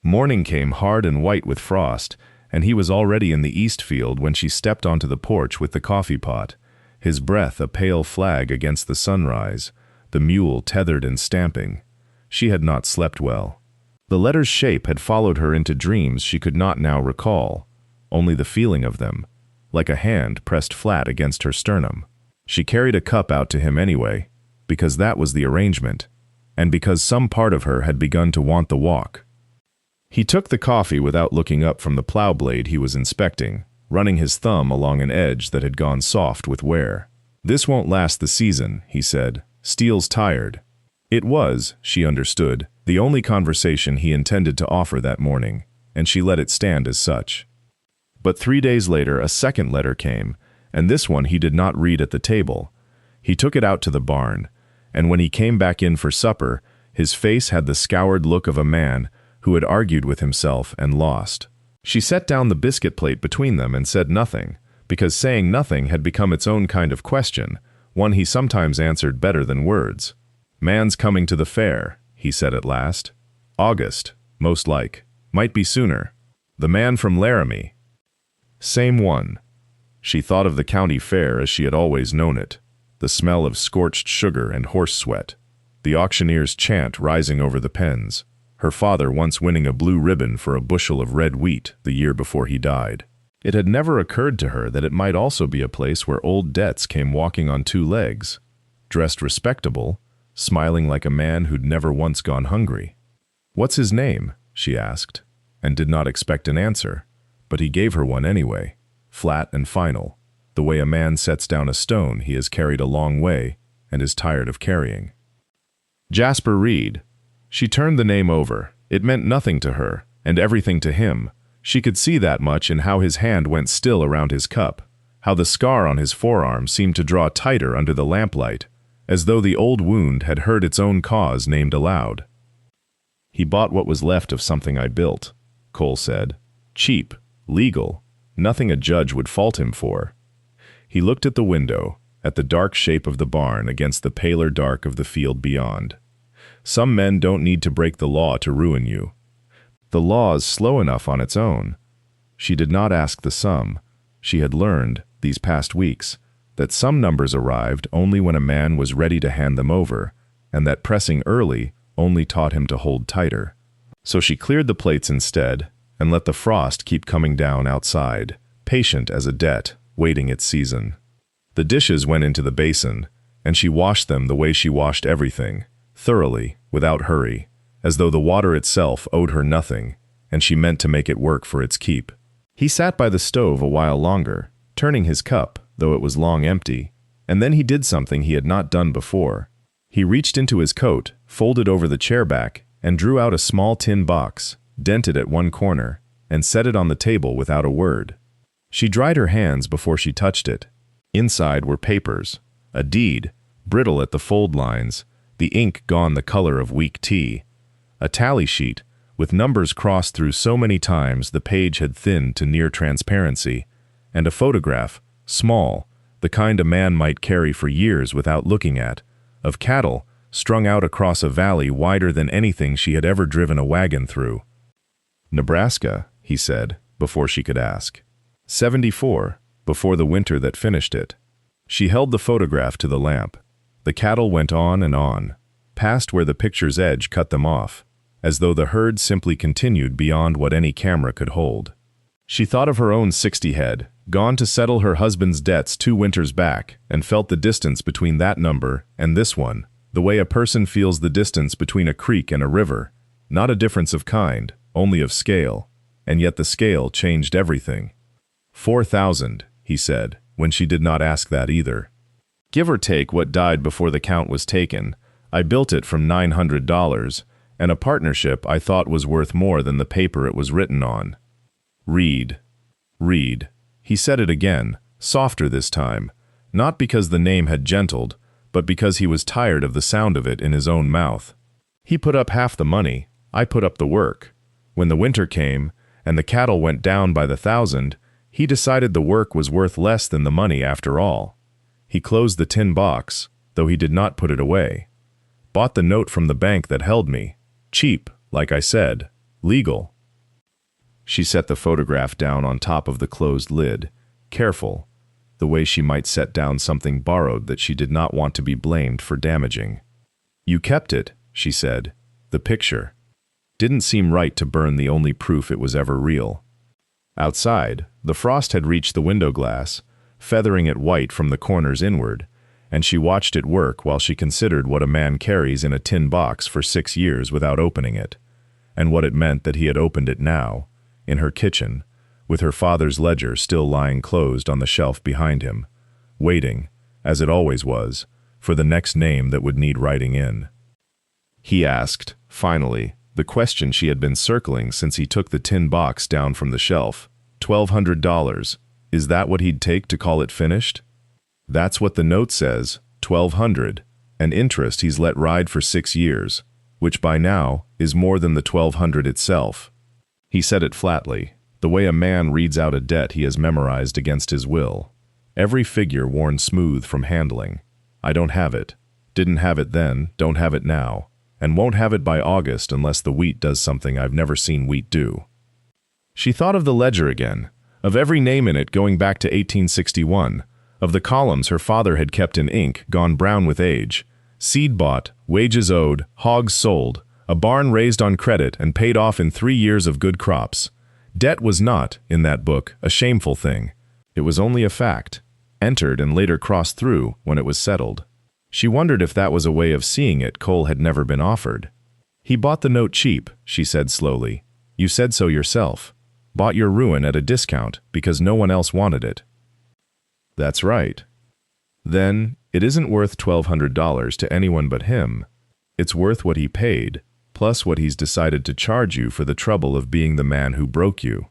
Morning came hard and white with frost, and he was already in the east field when she stepped onto the porch with the coffee pot, his breath a pale flag against the sunrise, the mule tethered and stamping. She had not slept well. The letter's shape had followed her into dreams she could not now recall, only the feeling of them, like a hand pressed flat against her sternum. She carried a cup out to him anyway, because that was the arrangement, and because some part of her had begun to want the walk. He took the coffee without looking up from the plow blade he was inspecting, running his thumb along an edge that had gone soft with wear. "This won't last the season," he said. "Steel's tired." It was, she understood, the only conversation he intended to offer that morning, and she let it stand as such. But 3 days later a second letter came, and this one he did not read at the table. He took it out to the barn, and when he came back in for supper, his face had the scoured look of a man who had argued with himself and lost. She set down the biscuit plate between them and said nothing, because saying nothing had become its own kind of question, one he sometimes answered better than words. "Man's coming to the fair," he said at last. "August, most like. Might be sooner. The man from Laramie." Same one. She thought of the county fair as she had always known it, the smell of scorched sugar and horse sweat, the auctioneer's chant rising over the pens, her father once winning a blue ribbon for a bushel of red wheat the year before he died. It had never occurred to her that it might also be a place where old debts came walking on 2 legs, dressed respectable, smiling like a man who'd never once gone hungry. "What's his name?" she asked, and did not expect an answer, but he gave her one anyway, flat and final, the way a man sets down a stone he has carried a long way and is tired of carrying. Jasper Reed. She turned the name over. It meant nothing to her, and everything to him. She could see that much in how his hand went still around his cup, how the scar on his forearm seemed to draw tighter under the lamplight, as though the old wound had heard its own cause named aloud. "He bought what was left of something I built," Cole said. "Cheap, legal, nothing a judge would fault him for." He looked at the window, at the dark shape of the barn against the paler dark of the field beyond. Some men don't need to break the law to ruin you. The law's slow enough on its own. She did not ask the sum. She had learned, these past weeks, that some numbers arrived only when a man was ready to hand them over, and that pressing early only taught him to hold tighter. So she cleared the plates instead, and let the frost keep coming down outside, patient as a debt, waiting its season. The dishes went into the basin, and she washed them the way she washed everything, thoroughly, without hurry, as though the water itself owed her nothing, and she meant to make it work for its keep. He sat by the stove a while longer, turning his cup, though it was long empty, and then he did something he had not done before. He reached into his coat, folded over the chair back, and drew out a small tin box, dented at one corner, and set it on the table without a word. She dried her hands before she touched it. Inside were papers, a deed, brittle at the fold lines, the ink gone the color of weak tea, a tally sheet, with numbers crossed through so many times the page had thinned to near transparency, and a photograph, small, the kind a man might carry for years without looking at, of cattle strung out across a valley wider than anything she had ever driven a wagon through. Nebraska, he said, before she could ask. 74, before the winter that finished it. She held the photograph to the lamp. The cattle went on, past where the picture's edge cut them off, as though the herd simply continued beyond what any camera could hold. She thought of her own 60 head, gone to settle her husband's debts 2 winters back, and felt the distance between that number and this one, the way a person feels the distance between a creek and a river, not a difference of kind, only of scale, and yet the scale changed everything. 4,000, he said, when she did not ask that either. Give or take what died before the count was taken, I built it from $900, and a partnership I thought was worth more than the paper it was written on. Read. He said it again, softer this time, not because the name had gentled, but because he was tired of the sound of it in his own mouth. He put up half the money, I put up the work. When the winter came, and the cattle went down by the 1,000, he decided the work was worth less than the money after all. He closed the tin box, though he did not put it away. Bought the note from the bank that held me. Cheap, like I said. Legal. She set the photograph down on top of the closed lid, careful, the way she might set down something borrowed that she did not want to be blamed for damaging. You kept it, she said. The picture. Didn't seem right to burn the only proof it was ever real. Outside, the frost had reached the window glass, feathering it white from the corners inward, and she watched it work while she considered what a man carries in a tin box for 6 years without opening it, and what it meant that he had opened it now, in her kitchen, with her father's ledger still lying closed on the shelf behind him, waiting, as it always was, for the next name that would need writing in. He asked, finally, the question she had been circling since he took the tin box down from the shelf. $1,200. Is that what he'd take to call it finished? That's what the note says, $1,200, and interest he's let ride for 6 years, which by now is more than the $1,200 itself. He said it flatly, the way a man reads out a debt he has memorized against his will. Every figure worn smooth from handling. I don't have it. Didn't have it then, don't have it now, and won't have it by August unless the wheat does something I've never seen wheat do. She thought of the ledger again, of every name in it going back to 1861, of the columns her father had kept in ink gone brown with age, seed bought, wages owed, hogs sold, a barn raised on credit and paid off in 3 years of good crops. Debt was not, in that book, a shameful thing. It was only a fact, entered and later crossed through when it was settled. She wondered if that was a way of seeing it Cole had never been offered. He bought the note cheap, she said slowly. You said so yourself. Bought your ruin at a discount because no one else wanted it. That's right. Then, it isn't worth $1,200 to anyone but him. It's worth what he paid, plus what he's decided to charge you for the trouble of being the man who broke you.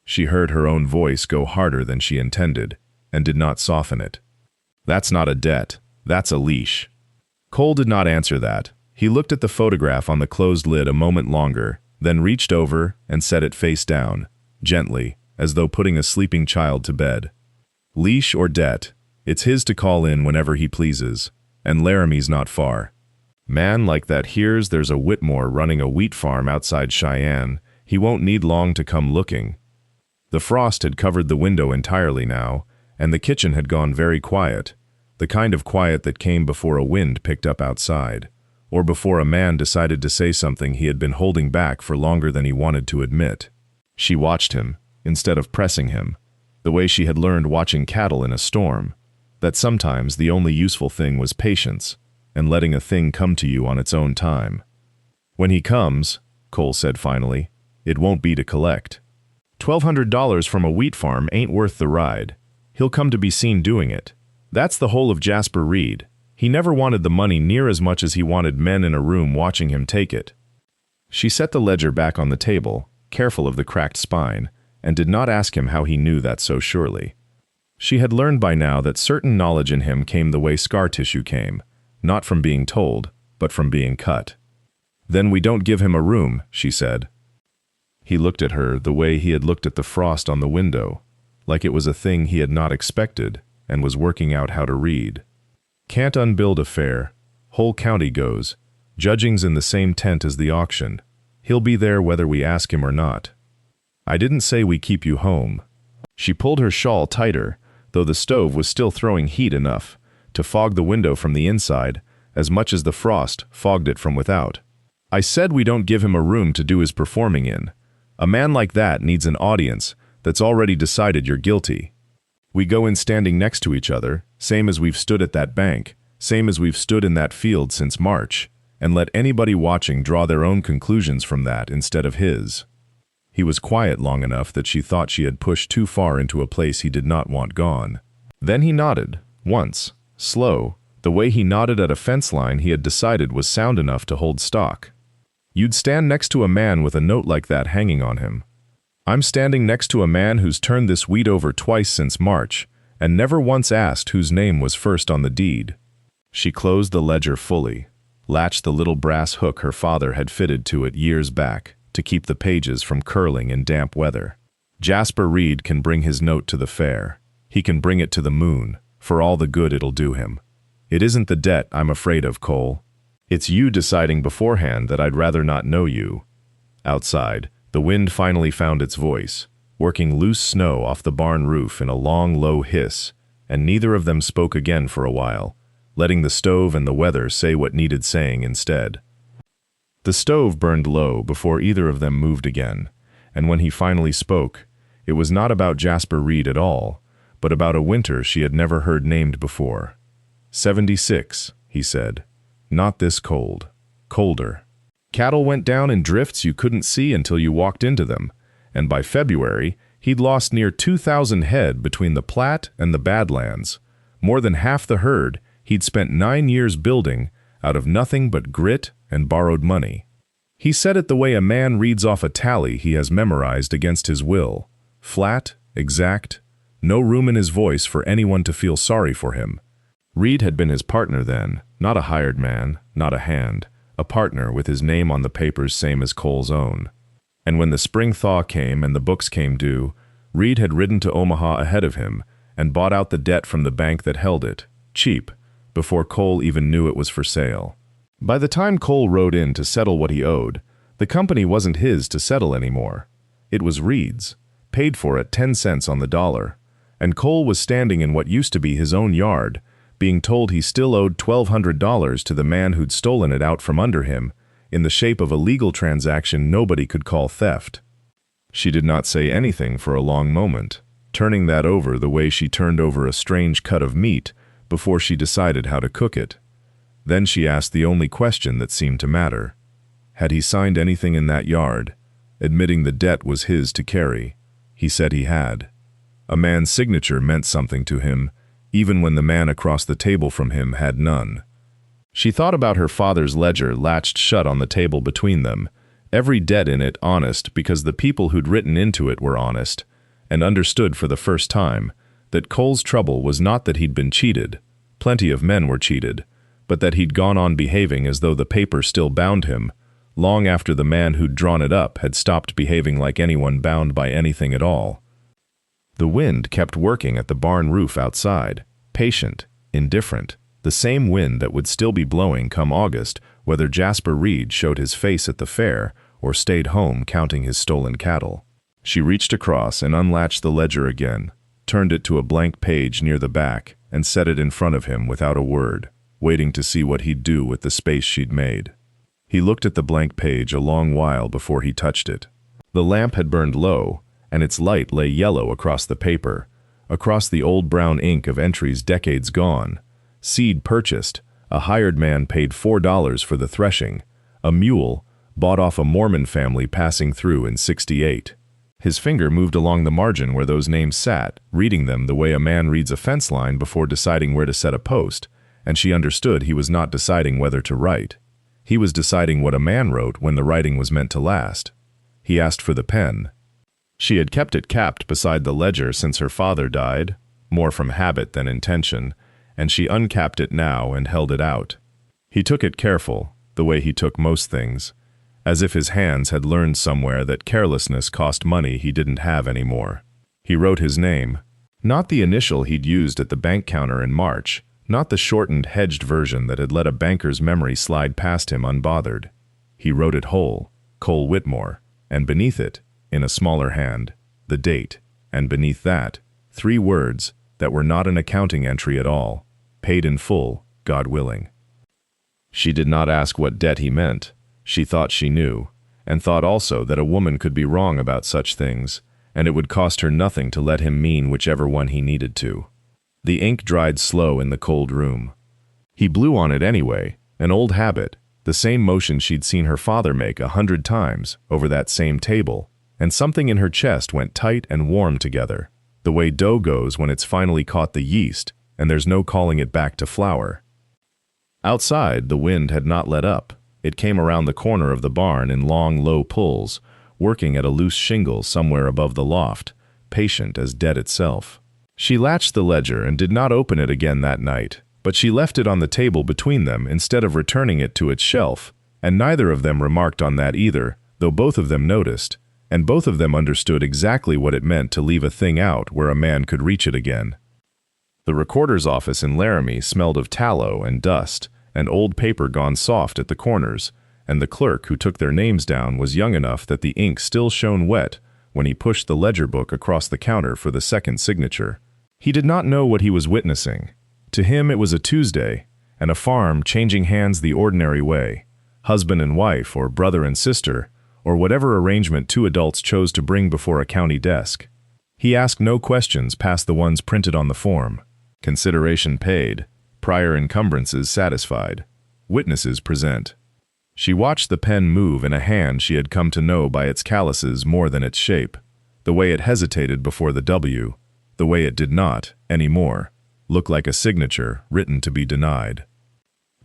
She heard her own voice go harder than she intended, and did not soften it. That's not a debt. That's a leash. Cole did not answer that. He looked at the photograph on the closed lid a moment longer, then reached over and set it face down, gently, as though putting a sleeping child to bed. Leash or debt, it's his to call in whenever he pleases, and Laramie's not far. Man like that hears there's a Whitmore running a wheat farm outside Cheyenne, he won't need long to come looking. The frost had covered the window entirely now, and the kitchen had gone very quiet, the kind of quiet that came before a wind picked up outside, or before a man decided to say something he had been holding back for longer than he wanted to admit. She watched him, instead of pressing him, the way she had learned watching cattle in a storm, that sometimes the only useful thing was patience, and letting a thing come to you on its own time. When he comes, Cole said finally, it won't be to collect. $1,200 from a wheat farm ain't worth the ride. He'll come to be seen doing it. That's the whole of Jasper Reed. He never wanted the money near as much as he wanted men in a room watching him take it. She set the ledger back on the table, careful of the cracked spine, and did not ask him how he knew that so surely. She had learned by now that certain knowledge in him came the way scar tissue came, not from being told, but from being cut. Then we don't give him a room, she said. He looked at her the way he had looked at the frost on the window, like it was a thing he had not expected and was working out how to read. Can't unbuild a fair. Whole county goes. Judging's in the same tent as the auction. He'll be there whether we ask him or not. I didn't say we keep you home. She pulled her shawl tighter, though the stove was still throwing heat enough to fog the window from the inside as much as the frost fogged it from without. I said we don't give him a room to do his performing in. A man like that needs an audience that's already decided you're guilty. We go in standing next to each other, same as we've stood at that bank, same as we've stood in that field since March, and let anybody watching draw their own conclusions from that instead of his. He was quiet long enough that she thought she had pushed too far into a place he did not want gone. Then he nodded, once, slow, the way he nodded at a fence line he had decided was sound enough to hold stock. You'd stand next to a man with a note like that hanging on him. I'm standing next to a man who's turned this wheat over twice since March, and never once asked whose name was first on the deed. She closed the ledger fully, latched the little brass hook her father had fitted to it years back to keep the pages from curling in damp weather. Jasper Reed can bring his note to the fair. He can bring it to the moon, for all the good it'll do him. It isn't the debt I'm afraid of, Cole. It's you deciding beforehand that I'd rather not know you. Outside, the wind finally found its voice, working loose snow off the barn roof in a long, low hiss, and neither of them spoke again for a while, letting the stove and the weather say what needed saying instead. The stove burned low before either of them moved again, and when he finally spoke, it was not about Jasper Reed at all, but about a winter she had never heard named before. 76, he said. Not this cold. Colder. Cattle went down in drifts you couldn't see until you walked into them, and by February, he'd lost near 2,000 head between the Platte and the Badlands. More than half the herd he'd spent 9 years building out of nothing but grit and borrowed money. He said it the way a man reads off a tally he has memorized against his will. Flat, exact, no room in his voice for anyone to feel sorry for him. Reed had been his partner then, not a hired man, not a hand, a partner with his name on the papers same as Cole's own. And when the spring thaw came and the books came due, Reed had ridden to Omaha ahead of him and bought out the debt from the bank that held it, cheap, before Cole even knew it was for sale. By the time Cole rode in to settle what he owed, the company wasn't his to settle anymore. It was Reed's, paid for at 10 cents on the dollar, and Cole was standing in what used to be his own yard, being told he still owed $1,200 to the man who'd stolen it out from under him, in the shape of a legal transaction nobody could call theft. She did not say anything for a long moment, turning that over the way she turned over a strange cut of meat before she decided how to cook it. Then she asked the only question that seemed to matter. Had he signed anything in that yard, admitting the debt was his to carry? He said he had. A man's signature meant something to him, even when the man across the table from him had none. She thought about her father's ledger latched shut on the table between them, every debt in it honest because the people who'd written into it were honest, and understood for the first time that Cole's trouble was not that he'd been cheated, plenty of men were cheated, but that he'd gone on behaving as though the paper still bound him, long after the man who'd drawn it up had stopped behaving like anyone bound by anything at all. The wind kept working at the barn roof outside, patient, indifferent, the same wind that would still be blowing come August, whether Jasper Reed showed his face at the fair or stayed home counting his stolen cattle. She reached across and unlatched the ledger again, turned it to a blank page near the back, and set it in front of him without a word. waiting to see what he'd do with the space she'd made. He looked at the blank page a long while before he touched it. The lamp had burned low, and its light lay yellow across the paper, across the old brown ink of entries decades gone. Seed purchased, a hired man paid $4 for the threshing, a mule bought off a Mormon family passing through in '68. His finger moved along the margin where those names sat, reading them the way a man reads a fence line before deciding where to set a post, and she understood he was not deciding whether to write. He was deciding what a man wrote when the writing was meant to last. He asked for the pen. She had kept it capped beside the ledger since her father died, more from habit than intention, and she uncapped it now and held it out. He took it careful, the way he took most things, as if his hands had learned somewhere that carelessness cost money he didn't have anymore. He wrote his name, not the initial he'd used at the bank counter in March, not the shortened, hedged version that had let a banker's memory slide past him unbothered. He wrote it whole, Cole Whitmore, and beneath it, in a smaller hand, the date, and beneath that, 3 words that were not an accounting entry at all, paid in full, God willing. She did not ask what debt he meant. She thought she knew, and thought also that a woman could be wrong about such things, and it would cost her nothing to let him mean whichever one he needed to. The ink dried slow in the cold room. He blew on it anyway, an old habit, the same motion she'd seen her father make 100 times over that same table, and something in her chest went tight and warm together, the way dough goes when it's finally caught the yeast, and there's no calling it back to flour. Outside, the wind had not let up. It came around the corner of the barn in long, low pulls, working at a loose shingle somewhere above the loft, patient as death itself. She latched the ledger and did not open it again that night, but she left it on the table between them instead of returning it to its shelf, and neither of them remarked on that either, though both of them noticed, and both of them understood exactly what it meant to leave a thing out where a man could reach it again. The recorder's office in Laramie smelled of tallow and dust, and old paper gone soft at the corners, and the clerk who took their names down was young enough that the ink still shone wet when he pushed the ledger book across the counter for the second signature. He did not know what he was witnessing. To him it was a Tuesday, and a farm changing hands the ordinary way, husband and wife, or brother and sister, or whatever arrangement 2 adults chose to bring before a county desk. He asked no questions past the ones printed on the form. Consideration paid. Prior encumbrances satisfied. Witnesses present. She watched the pen move in a hand she had come to know by its calluses more than its shape, the way it hesitated before the W, the way it did not, anymore, look like a signature written to be denied.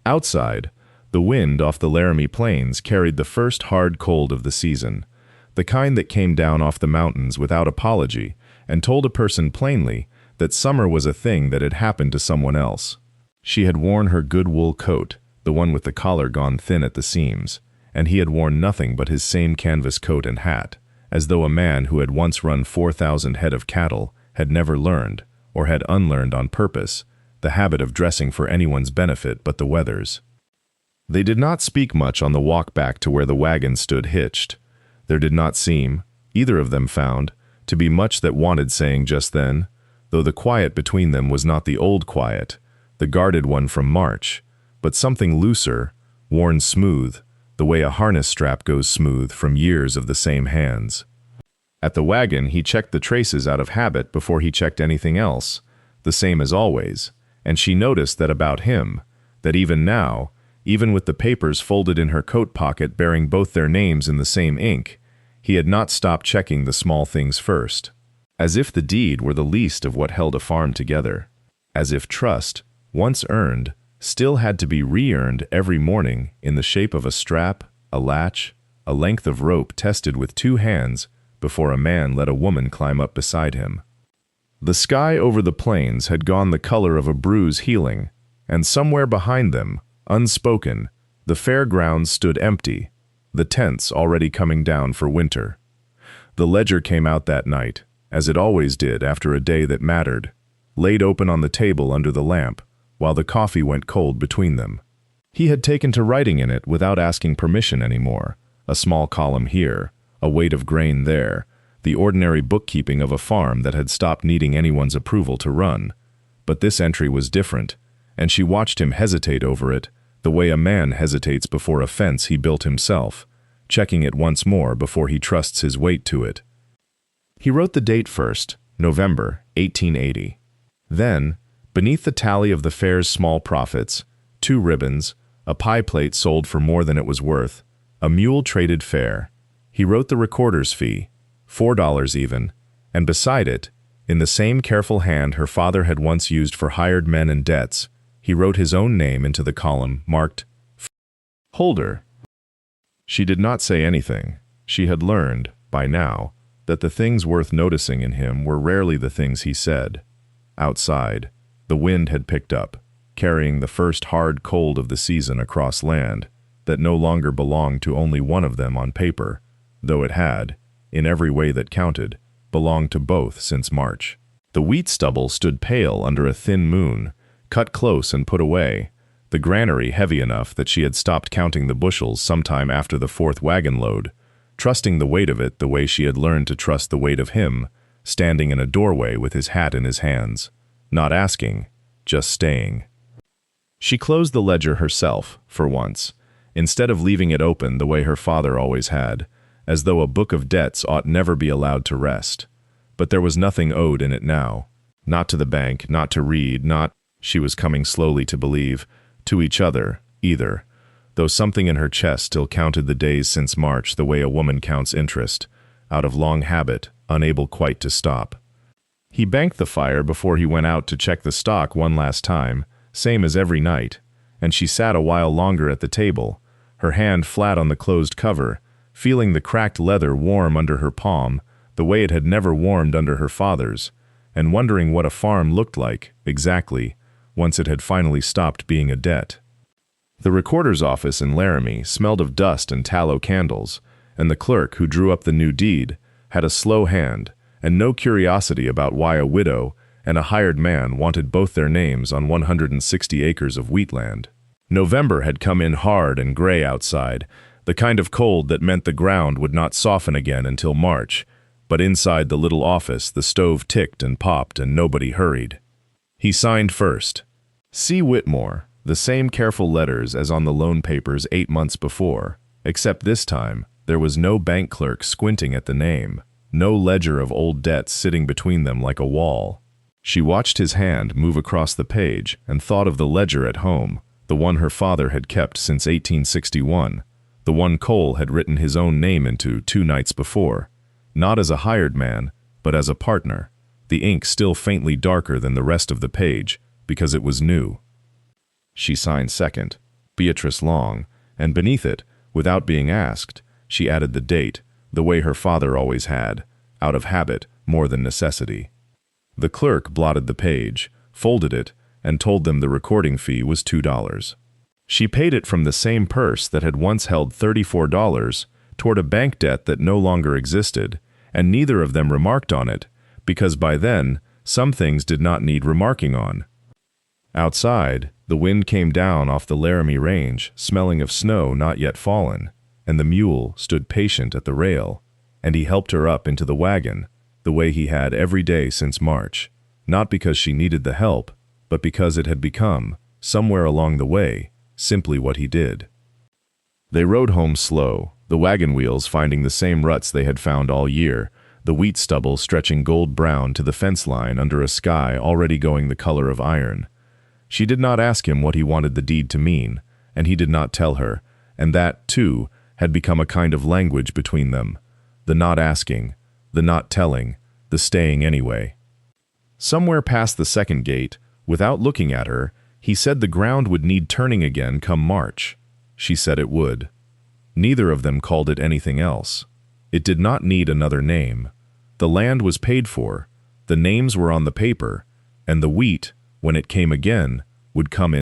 Outside, the wind off the Laramie Plains carried the first hard cold of the season, the kind that came down off the mountains without apology and told a person plainly that summer was a thing that had happened to someone else. She had worn her good wool coat, the one with the collar gone thin at the seams, and he had worn nothing but his same canvas coat and hat, as though a man who had once run 4,000 head of cattle had never learned, or had unlearned on purpose, the habit of dressing for anyone's benefit but the weather's. They did not speak much on the walk back to where the wagon stood hitched. There did not seem, either of them found, to be much that wanted saying just then, though the quiet between them was not the old quiet, the guarded one from March, but something looser, worn smooth, the way a harness strap goes smooth from years of the same hands. At the wagon, he checked the traces out of habit before he checked anything else, the same as always, and she noticed that about him, that even now, even with the papers folded in her coat pocket bearing both their names in the same ink, he had not stopped checking the small things first, as if the deed were the least of what held a farm together, as if trust, once earned, still had to be re-earned every morning in the shape of a strap, a latch, a length of rope tested with 2 hands before a man let a woman climb up beside him. The sky over the plains had gone the color of a bruise healing, and somewhere behind them, unspoken, the fairgrounds stood empty, the tents already coming down for winter. The ledger came out that night, as it always did after a day that mattered, laid open on the table under the lamp, while the coffee went cold between them. He had taken to writing in it without asking permission anymore, a small column here, a weight of grain there, the ordinary bookkeeping of a farm that had stopped needing anyone's approval to run. But this entry was different, and she watched him hesitate over it, the way a man hesitates before a fence he built himself, checking it once more before he trusts his weight to it. He wrote the date first, November 1880. Then, beneath the tally of the fair's small profits, 2 ribbons, a pie plate sold for more than it was worth, a mule traded fare, he wrote the recorder's fee, $4 even, and beside it, in the same careful hand her father had once used for hired men and debts, he wrote his own name into the column marked Holder. She did not say anything. She had learned, by now, that the things worth noticing in him were rarely the things he said. Outside, the wind had picked up, carrying the first hard cold of the season across land that no longer belonged to only one of them on paper, though it had, in every way that counted, belonged to both since March. The wheat stubble stood pale under a thin moon, cut close and put away, the granary heavy enough that she had stopped counting the bushels sometime after the 4th wagon load, trusting the weight of it the way she had learned to trust the weight of him, standing in a doorway with his hat in his hands, not asking, just staying. She closed the ledger herself, for once, instead of leaving it open the way her father always had, as though a book of debts ought never be allowed to rest. But there was nothing owed in it now. Not to the bank, not to Reed, not, she was coming slowly to believe, to each other, either, though something in her chest still counted the days since March the way a woman counts interest, out of long habit, unable quite to stop. He banked the fire before he went out to check the stock one last time, same as every night, and she sat a while longer at the table, her hand flat on the closed cover, feeling the cracked leather warm under her palm, the way it had never warmed under her father's, and wondering what a farm looked like, exactly, once it had finally stopped being a debt. The recorder's office in Laramie smelled of dust and tallow candles, and the clerk who drew up the new deed had a slow hand and no curiosity about why a widow and a hired man wanted both their names on 160 acres of wheatland. November had come in hard and gray outside, the kind of cold that meant the ground would not soften again until March, but inside the little office the stove ticked and popped and nobody hurried. He signed first. C. Whitmore, the same careful letters as on the loan papers 8 months before, except this time there was no bank clerk squinting at the name, no ledger of old debts sitting between them like a wall. She watched his hand move across the page and thought of the ledger at home, the one her father had kept since 1861, the one Cole had written his own name into 2 nights before, not as a hired man, but as a partner, the ink still faintly darker than the rest of the page, because it was new. She signed second, Beatrice Long, and beneath it, without being asked, she added the date, the way her father always had, out of habit more than necessity. The clerk blotted the page, folded it, and told them the recording fee was $2. She paid it from the same purse that had once held $34 toward a bank debt that no longer existed, and neither of them remarked on it, because by then some things did not need remarking on. Outside, the wind came down off the Laramie Range, smelling of snow not yet fallen, and the mule stood patient at the rail, and he helped her up into the wagon, the way he had every day since March, not because she needed the help, but because it had become, somewhere along the way, simply what he did. They rode home slow, the wagon wheels finding the same ruts they had found all year, the wheat stubble stretching gold-brown to the fence line under a sky already going the color of iron. She did not ask him what he wanted the deed to mean, and he did not tell her, and that, too, had become a kind of language between them, the not asking, the not telling, the staying anyway. Somewhere past the second gate, without looking at her, he said the ground would need turning again come March. She said it would. Neither of them called it anything else. It did not need another name. The land was paid for, the names were on the paper, and the wheat, when it came again, would come in